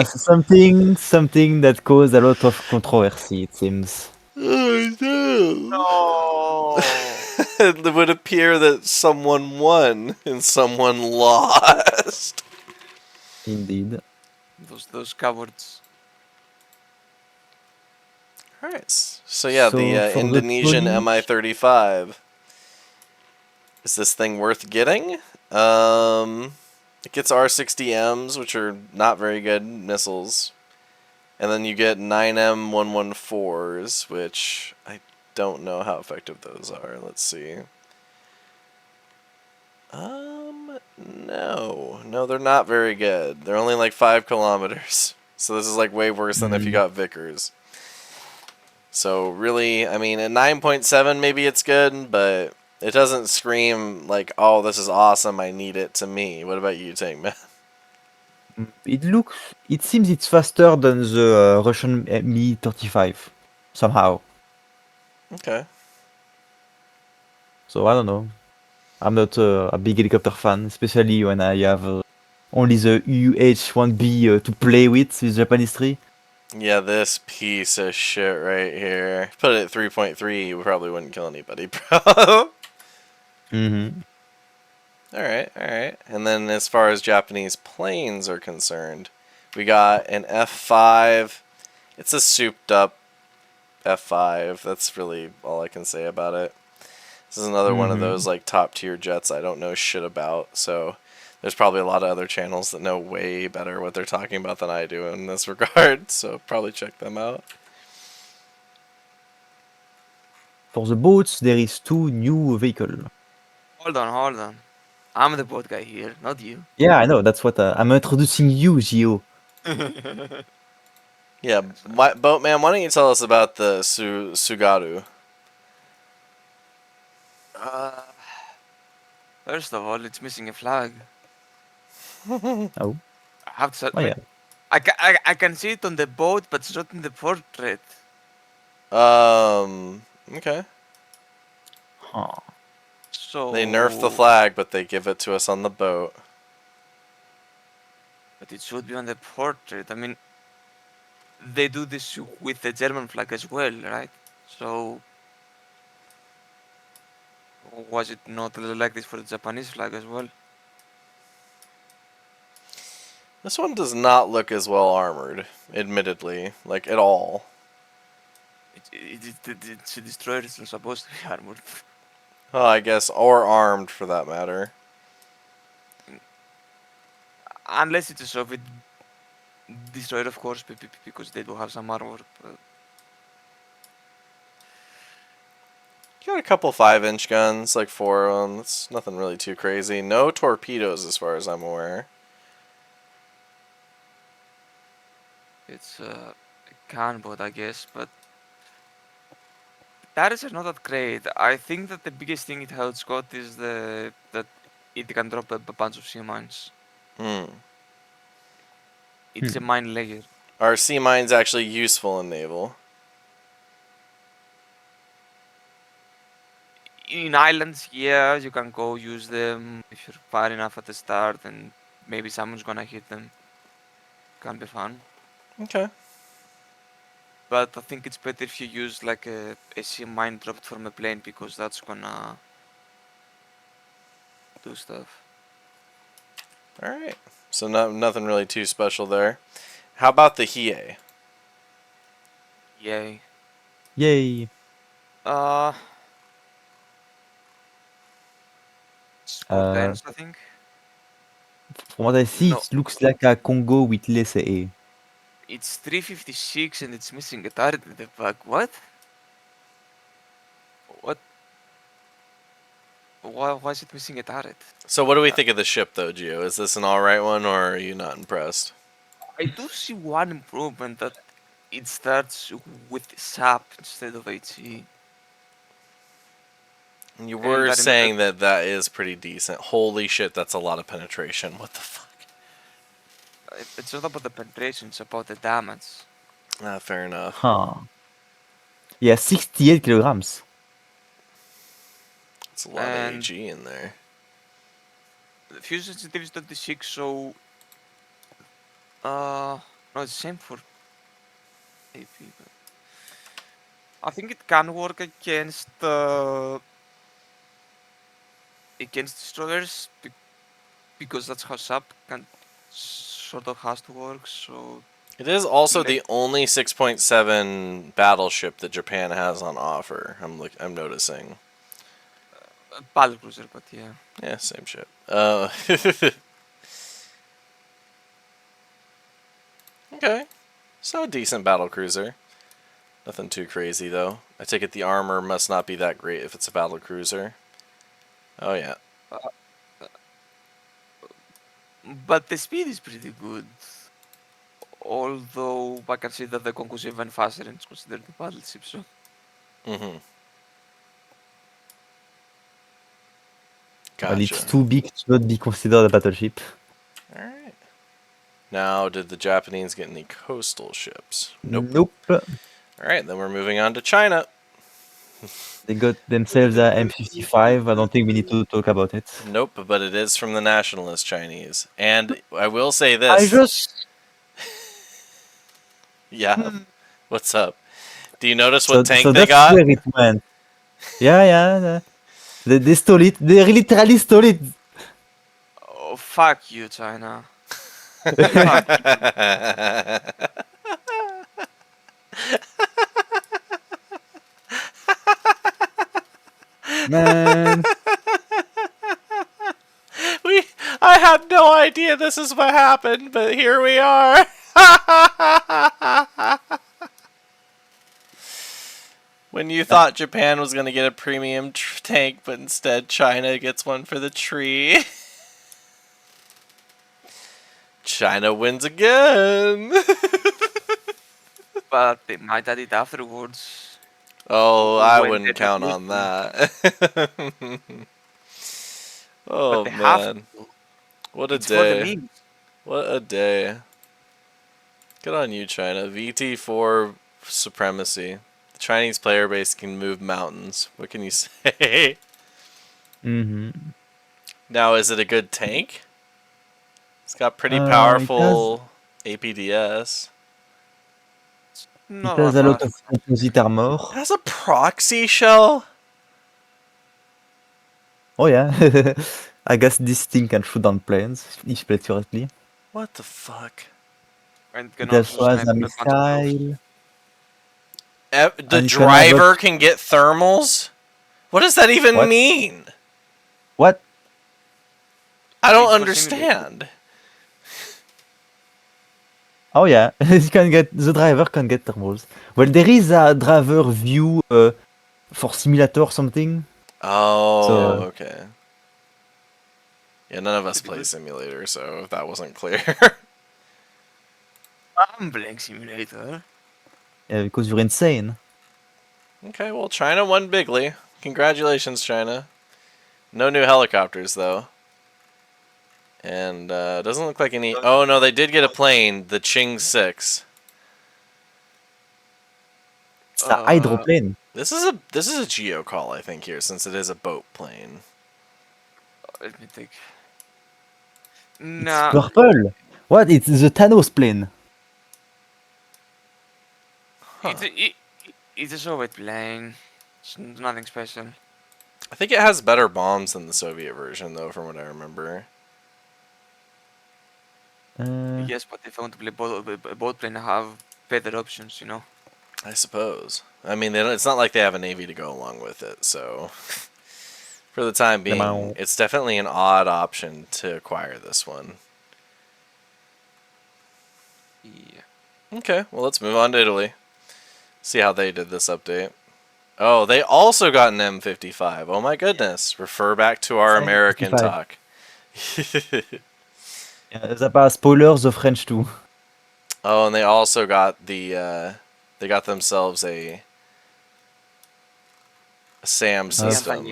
Something that caused a lot of controversy, it seems. Oh no. No. It would appear that someone won and someone lost. Indeed. Those cowards. Alright, so yeah, the So for the Indonesian Polish, Mi-35. Is this thing worth getting? It gets R60Ms, which are not very good missiles. And then you get 9M114s, which I don't know how effective those are. Let's see. No. No, they're not very good. They're only like 5 kilometers. So this is like way worse than if you got Vickers. So really, I mean, at 9.7 maybe it's good, but it doesn't scream like, oh, this is awesome, I need it to me. What about you, Tankman? it seems it's faster than the Russian Mi-35, somehow. Okay. So I don't know. I'm not a big helicopter fan, especially when I have only the UH-1B to play with Japanese tree. Yeah, this piece of shit right here. Put it at 3.3, you probably wouldn't kill anybody, bro. Alright, alright. And then as far as Japanese planes are concerned, we got an F5. It's a souped up F5. That's really all I can say about it. This is another one of those like top tier jets I don't know shit about, so there's probably a lot of other channels that know way better what they're talking about than I do in this regard, so probably check them out. for the boats, there is 2 new vehicle. Hold on. I'm the boat guy here, not you. Yeah, I know. That's what I'm introducing you, Geo. Yeah, Boatman, why don't you tell us about the Sugaru? Uh, First of all, it's missing a flag. Oh, I have to. oh yeah. I can see it on the boat, but it's not in the portrait. Okay. Huh. They nerf the So, flag, but they give it to us on the boat. but it should be on the portrait. I mean, they do this with the German flag as well, right? So, was it not like this for the Japanese flag as well? This one does not look as well armored, admittedly, like at all. It's a destroyer. It's not supposed to be armored. Oh, I guess, or armed for that matter. Unless it's a Soviet destroyer, of course, because they do have some armor. But You got a couple 5-inch guns, like 4 of them. That's nothing really too crazy. No torpedoes, as far as I'm aware. it's a can boat, I guess. But tires are not that great. I think that the biggest thing it has got is that it can drop a bunch of sea mines. Hmm. It's a mine layer. Are sea mines actually useful in naval? In islands, yeah, you can go use them if you're far enough at the start, and maybe someone's gonna hit them. Can be fun. Okay. But I think it's better if you use like a sea mine dropped from a plane because that's gonna do stuff. Alright. So nothing really too special there. How about the Hiei? Yay. Yay. Uh, Score Uh, 10s, I think. from what I see, No, it looks like a Congo with less A. it's 356 and it's missing a turret in the back. What? What? Why is it missing a turret? So what do we think of the ship, though, Gio? Is this an alright one, or are you not impressed? I do see one improvement that it starts with SAP instead of HE. You And were I remember saying that that is pretty decent. Holy shit, that's a lot of penetration. What the fuck? it's not about the penetration, it's about the damage. Ah, fair enough. Huh. Yeah, 68 kilograms. It's a lot of And AG in there. the fuel sensitivity is 26, so no, it's the same for AP. But I think it can work against destroyers because that's how SAP can sort of has to work. So It is also like the only 6.7 battleship that Japan has on offer. I'm noticing. a battle cruiser, but yeah. Yeah, same shit. Okay. So a decent battle cruiser. Nothing too crazy though. I take it the armor must not be that great if it's a battle cruiser. Oh yeah. But the speed is pretty good. Although I can see that the Congo is even faster and it's considered a battleship, so Mm-hmm. Well, it's Gotcha. too big to not be considered a battleship. Alright. Now, did the Japanese get any coastal ships? Nope. Nope. Alright, then we're moving on to China. They got themselves a M55. I don't think we need to talk about it. Nope, but it is from the nationalist Chinese. And I will say I this. just... Yeah, what's up? Do you notice So, what tank so they that's got? where it went. Yeah, yeah. They stole it. They literally stole it. oh fuck you, China. Fuck you. Man. I had no idea this is what happened, but here we are. When you thought Japan was going to get a premium tank, but instead China gets one for the tree. China wins again. But they might add it afterwards. Oh, I When wouldn't they're not count used on to. that. But Oh, they have man. to. What a It's for the day. memes. What a day. Good on you, China. VT4 supremacy. The Chinese player base can move mountains. What can you say? Mm-hmm. Now, is it a good tank? It's got pretty It has powerful APDS. it Not has that a lot bad. of composite armor. It has a proxy shell? Oh yeah, I guess this thing can shoot down planes if played correctly. What the fuck? And can It also also has snipe a in a bunch of those. missile, The and you can have driver can get thermals? What does that even what? mean? What? I don't It's for simulator. understand. Oh yeah, you can get the driver can get thermals. Well, there is a driver view for simulator or something. Oh, So okay. Yeah, none of us Pretty play good. simulator, so if that wasn't clear. I'm playing simulator. yeah, because you're insane. Okay, well, China won bigly. Congratulations, China. No new helicopters, though. And doesn't look like any... Oh, no, they did get a plane, the Ching 6. It's a hydroplane. This is a geo call, I think, here, since it is a boat plane. Let me think. It's Nah, purple. What? It's the Thanos plane. Huh. it's a Soviet plane. It's nothing special. I think it has better bombs than the Soviet version, though, from what I remember. Yes, but if I want to play boat plane, I have better options, you know. I suppose. I mean, it's not like they have a navy to go along with it, so for the time being, it's definitely an odd option to acquire this one. Yeah. Okay, well, let's move on to Italy. See how they did this update. Oh, they also got an M55. Oh my goodness. Refer back to our Same American 55. talk. Yeah, Zappa, spoiler, the French too. Oh, and they also got they got themselves a SAM system.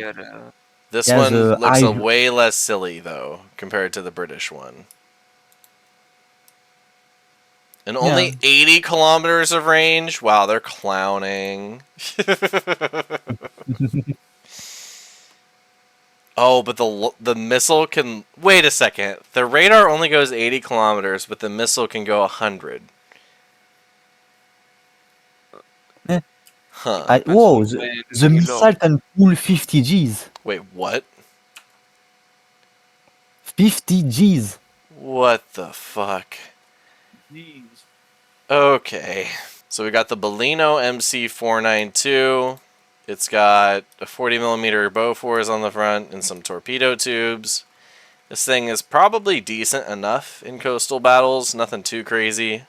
This Yeah, one the looks way less silly, though, compared to the British one. And only 80 kilometers of range? Wow, they're clowning. Oh, but the missile can... Wait a second. The radar only goes 80 kilometers, but the missile can go 100. Huh. Whoa, the missile can pull 50 Gs. Wait, what? 50 Gs. What the fuck? Jeez. Okay. So we got the Bellino MC492. It's got a 40mm Bofors on the front and some torpedo tubes. This thing is probably decent enough in coastal battles, nothing too crazy.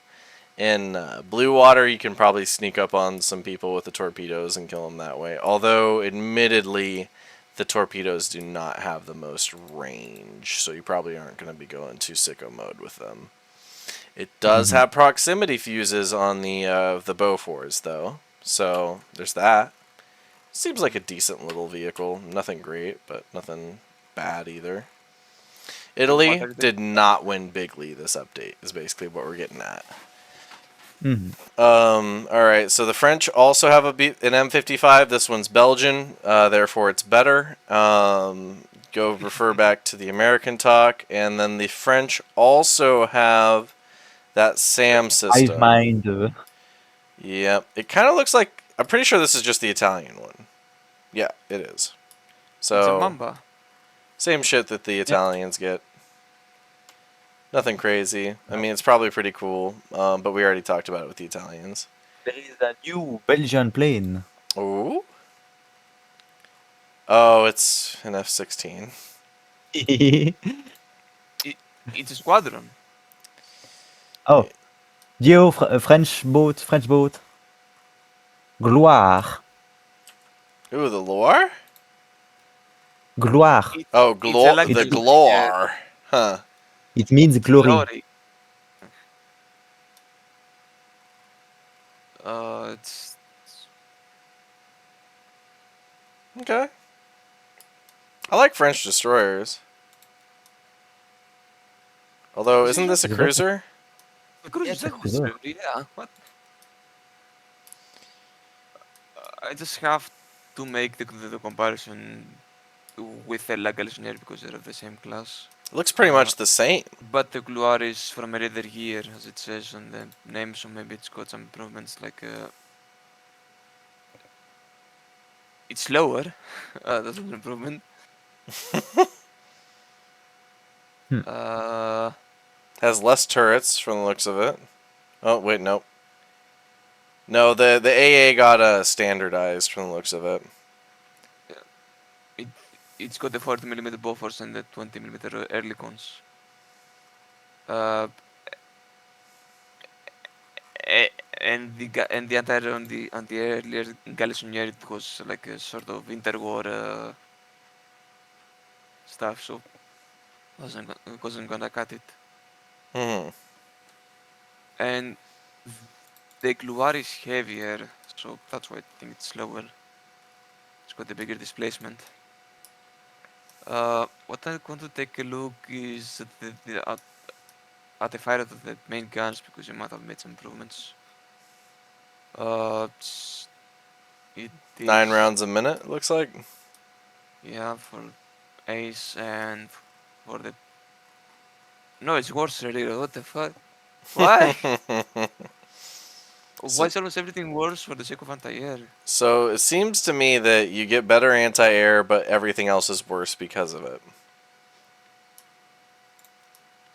In blue water, you can probably sneak up on some people with the torpedoes and kill them that way. Although, admittedly, the torpedoes do not have the most range, so you probably aren't going to be going too sicko mode with them. It does have proximity fuses on the Bofors, though, so there's that. Seems like a decent little vehicle. Nothing great, but nothing bad either. Italy did not win bigly this update, is basically what we're getting at. Alright, so the French also have an M55. This one's Belgian, therefore it's better. Go refer back to the American talk. And then the French also have that SAM system. Mind. Yep. It kind of looks like... I'm pretty sure this is just the Italian one. Yeah, it is. So, it's a Mamba. Same shit that the Italians get. Nothing crazy. I mean, it's probably pretty cool, but we already talked about it with the Italians. There is a new Belgian plane. Ooh. Oh, it's an F-16. It's a squadron. Oh. Geo, French boat. Gloire. Ooh, the lore? Gloire. Oh, It's a the luxury. glore. Huh. It means glory. Glory. It's Okay. I like French destroyers. Although, isn't this a It's a very cruiser? a cruise. Yeah, it's a cruiser. Yeah. What? I just have to make the comparison with a Galician because they're of the same class. It looks pretty much the same. But the Gloire is from a rather year, as it says on the name, so maybe it's got some improvements. Like it's slower. That's an improvement. Hmm. Has less turrets from the looks of it. Oh, wait, nope. No, the AA got standardized from the looks of it. It's got the 40mm buffers and the 20mm early cons. And the entire on the earlier Galician year it was like a sort of interwar stuff, so wasn't gonna cut it. Hmm. And the Gloire is heavier, so that's why I think it's slower. It's got a bigger displacement. What I want to take a look is at the fire of the main guns because you might have made some improvements. It 9 is rounds a minute, it looks like. yeah for ace and for the no, it's worse really. What the fuck? Why? Why So, is almost everything worse for the sake of anti-air? so it seems to me that you get better anti-air, but everything else is worse because of it.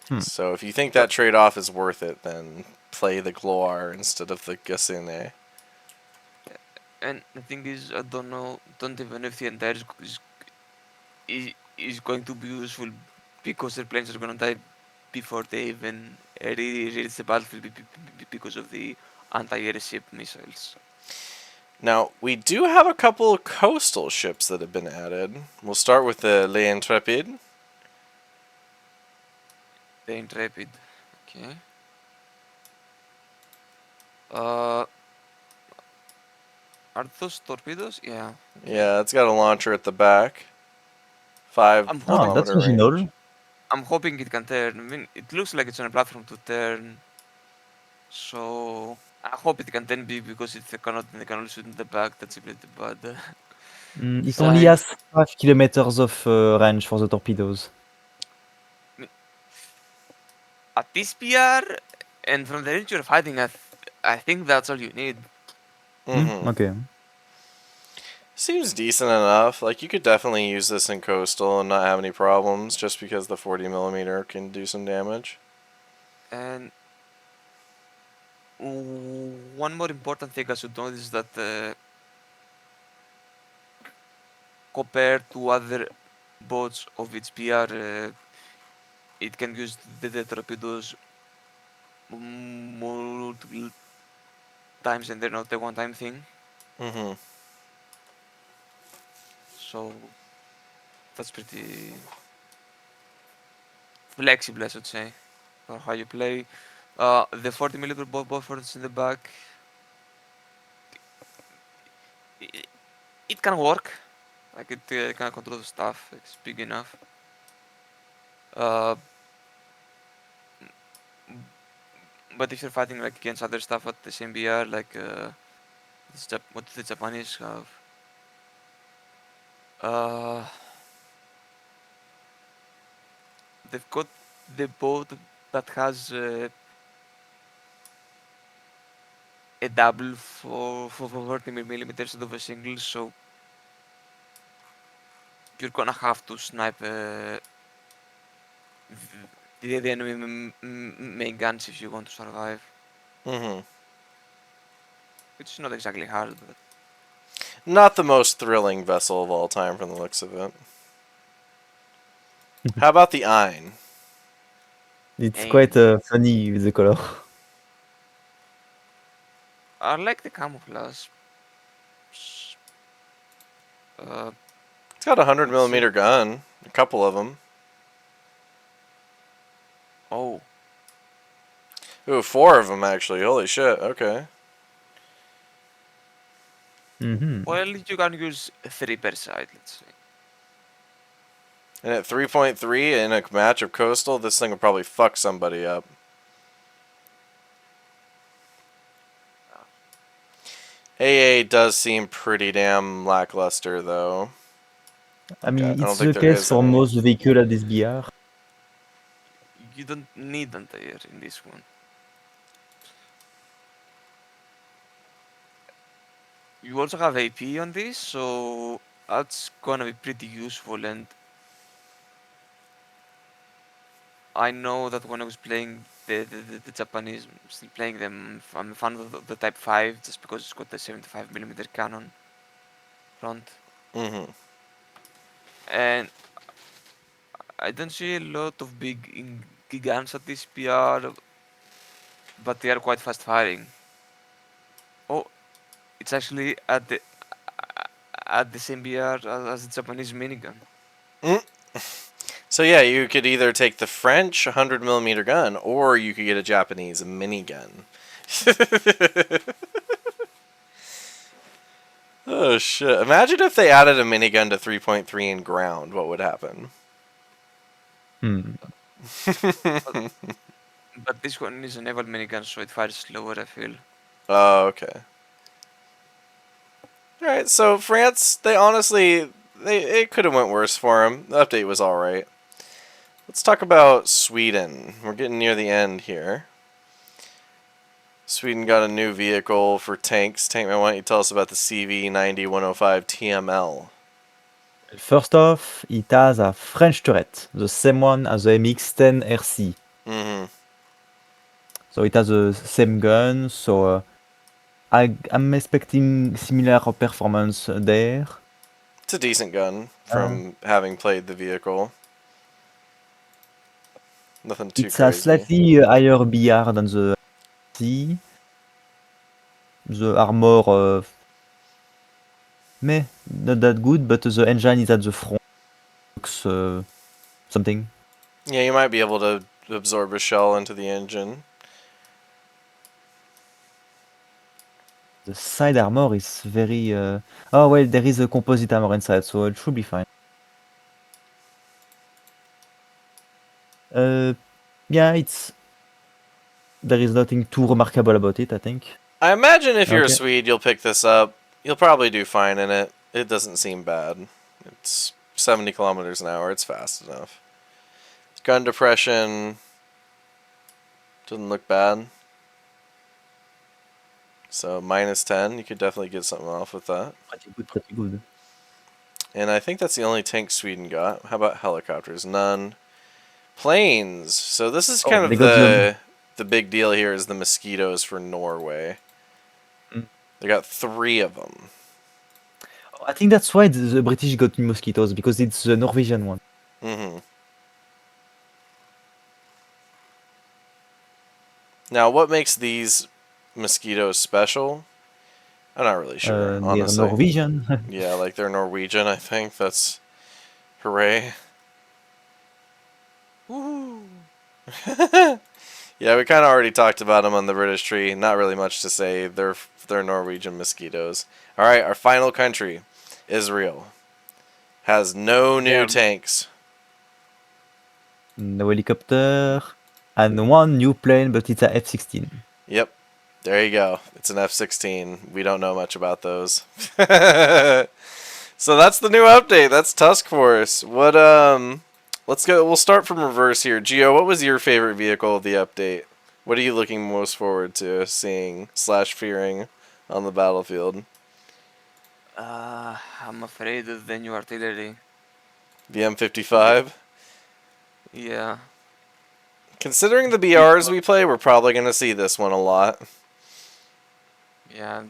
Hmm. So if you think that trade-off is worth it, then play the Gloire instead of the Gusine. And the thing is, I don't even know if the entire is going to be useful because the planes are gonna die before they even reach the battlefield because of the anti-airship missiles. Now, we do have a couple of coastal ships that have been added. We'll start with the Le Intrépide. The Intrepid. Okay. Uh, are those torpedoes? Yeah. Okay. Yeah, it's got a launcher at the back. 5 I'm Oh, hoping that's kilometer range. original. I'm hoping it can turn. I mean, it looks like it's on a platform to turn. So I hope it can turn big because it's a cannot and they can only shoot in the back. That's a bit bad It only sign. has 5 kilometers of range for the torpedoes. At this PR and from the range you're fighting, I think that's all you need. Mm-hmm. Okay. Seems decent enough. Like, you could definitely use this in coastal and not have any problems just because the 40 millimeter can do some damage. And one more important thing I should note is that compared to other boats of its PR, it can use the torpedoes multiple times and they're not a one-time thing. Mm-hmm. So that's pretty flexible, I should say, for how you play. The 40mm buffers in the back, it, it can work. Like it can control the stuff. It's big enough. Uh, but if you're fighting like against other stuff at the same BR, like what the Japanese have, uh, they've got the boat that has a double for 40mm instead of a single, so you're gonna have to snipe the enemy main guns if you want to survive. Mm-hmm. Which is not exactly hard, but Not the most thrilling vessel of all time from the looks of it. How about the Ein? It's quite and funny with the color. I like the camouflage. Uh, It's got a 100 let's see. millimeter gun. A couple of them. Oh, Ooh, 4 of them actually. Holy shit. Okay. Mm-hmm. well, you can use 3 per side, let's say. And at 3.3 in a match of Coastal, this thing will probably fuck somebody up. AA does seem pretty damn lackluster, though. I Like, I mean, don't it's think the there case is for any. most vehicle at this BR. You don't need anti-air in this one. You also have AP on this, so that's gonna be pretty useful. And I know that when I was playing the Japanese, still playing them, I'm a fan of the Type 5 just because it's got the 75 mm cannon front. Mm-hmm. And I don't see a lot of gigants at this PR, but they are quite fast firing. Oh, it's actually at the same BR as the Japanese minigun. So yeah, you could either take the French 100 millimeter gun, or you could get a Japanese minigun. Oh shit! Imagine if they added a minigun to 3.3 in ground. What would happen? Hmm. But, but this one is a naval minigun, so it fires slower, I feel. Oh, okay. All right. So France, they honestly, it could have went worse for them. The update was all right. Let's talk about Sweden. We're getting near the end here. Sweden got a new vehicle for tanks. Tankman, why don't you tell us about the CV90-105 TML? First off, it has a French turret, the same one as the MX-10 RC. Mm-hmm. So it has the same gun, so I'm expecting similar performance there. It's a decent gun Uh, from having played the vehicle. Nothing too it's a crazy. slightly higher BR than the RC. The armor, meh, not that good, but the engine is at the front. Looks something. Yeah, you might be able to absorb a shell into the engine. The side armor is very. Oh well, there is a composite armor inside, so it should be fine. Uh, yeah, it's there is nothing too remarkable about it, I think. I imagine if you're a Okay. Swede, you'll pick this up. You'll probably do fine in it. It doesn't seem bad. It's 70 kilometers an hour. It's fast enough. Gun depression doesn't look bad. So -10, you could definitely get something off with that. Pretty good, pretty good. And I think that's the only tank Sweden got. How about helicopters? None. Planes. So this is Oh, kind they of got the big deal here is the mosquitoes for Norway. Mm. They got 3 of them. I think that's why the British got mosquitoes because it's the Norwegian one. Mm-hmm. Now, what makes these mosquitoes special? I'm not really sure, They're honestly. Norwegian. Yeah, like they're Norwegian, I think. That's hooray. Woohoo! Yeah, we kind of already talked about them on the British tree. Not really much to say. They're Norwegian mosquitoes. All right, our final country, Israel, has no new Yeah, tanks. No helicopter, and one new plane, but it's a F-16. Yep, there you go. It's an F-16. We don't know much about those. So that's the new update. That's Tusk Force. Let's go. We'll start from reverse here. Geo, what was your favorite vehicle of the update? What are you looking most forward to seeing / fearing on the battlefield? I'm afraid of the new artillery. The M55. Yeah, Considering the BRs because we play, we're probably gonna see this one a lot. yeah,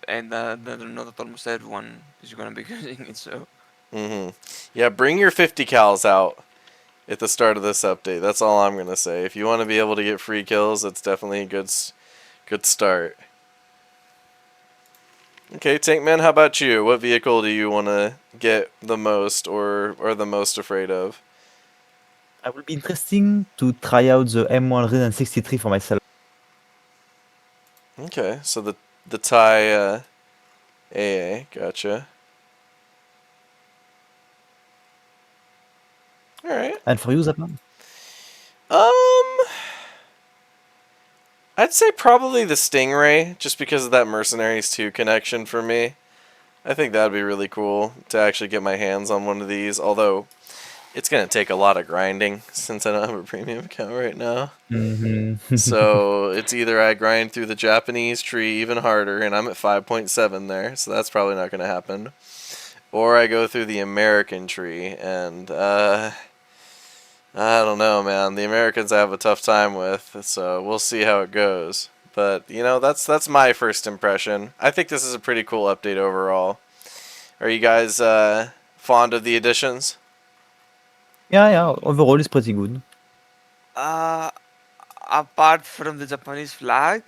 and know that almost everyone is gonna be using it. So Yeah, bring your 50 cals out at the start of this update. That's all I'm gonna say. If you want to be able to get free kills, that's definitely a good start. Okay, Tankman, how about you? What vehicle do you want to get the most or the most afraid of? I will be interesting to try out the M163 for myself. Okay, so the Thai AA, gotcha. All right. And for you, Zappa? Um, I'd say probably the Stingray, just because of that Mercenaries 2 connection for me. I think that'd be really cool to actually get my hands on one of these, although it's going to take a lot of grinding since I don't have a premium account right now. So it's either I grind through the Japanese tree even harder, and I'm at 5.7 there, so that's probably not going to happen. Or I go through the American tree, and I don't know, man. The Americans I have a tough time with, so we'll see how it goes. But you know, that's my first impression. I think this is a pretty cool update overall. Are you guys fond of the additions? Yeah, overall it's pretty good. Uh, Apart from the Japanese flag,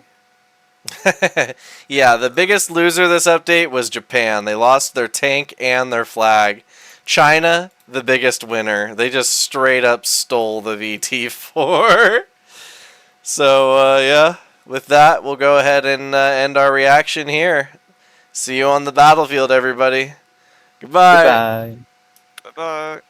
Yeah, the biggest loser this update was Japan. They lost their tank and their flag. China, the biggest winner. They just straight up stole the VT4. So, yeah, with that, we'll go ahead and end our reaction here. See you on the battlefield, everybody. Goodbye. Goodbye. bye bye.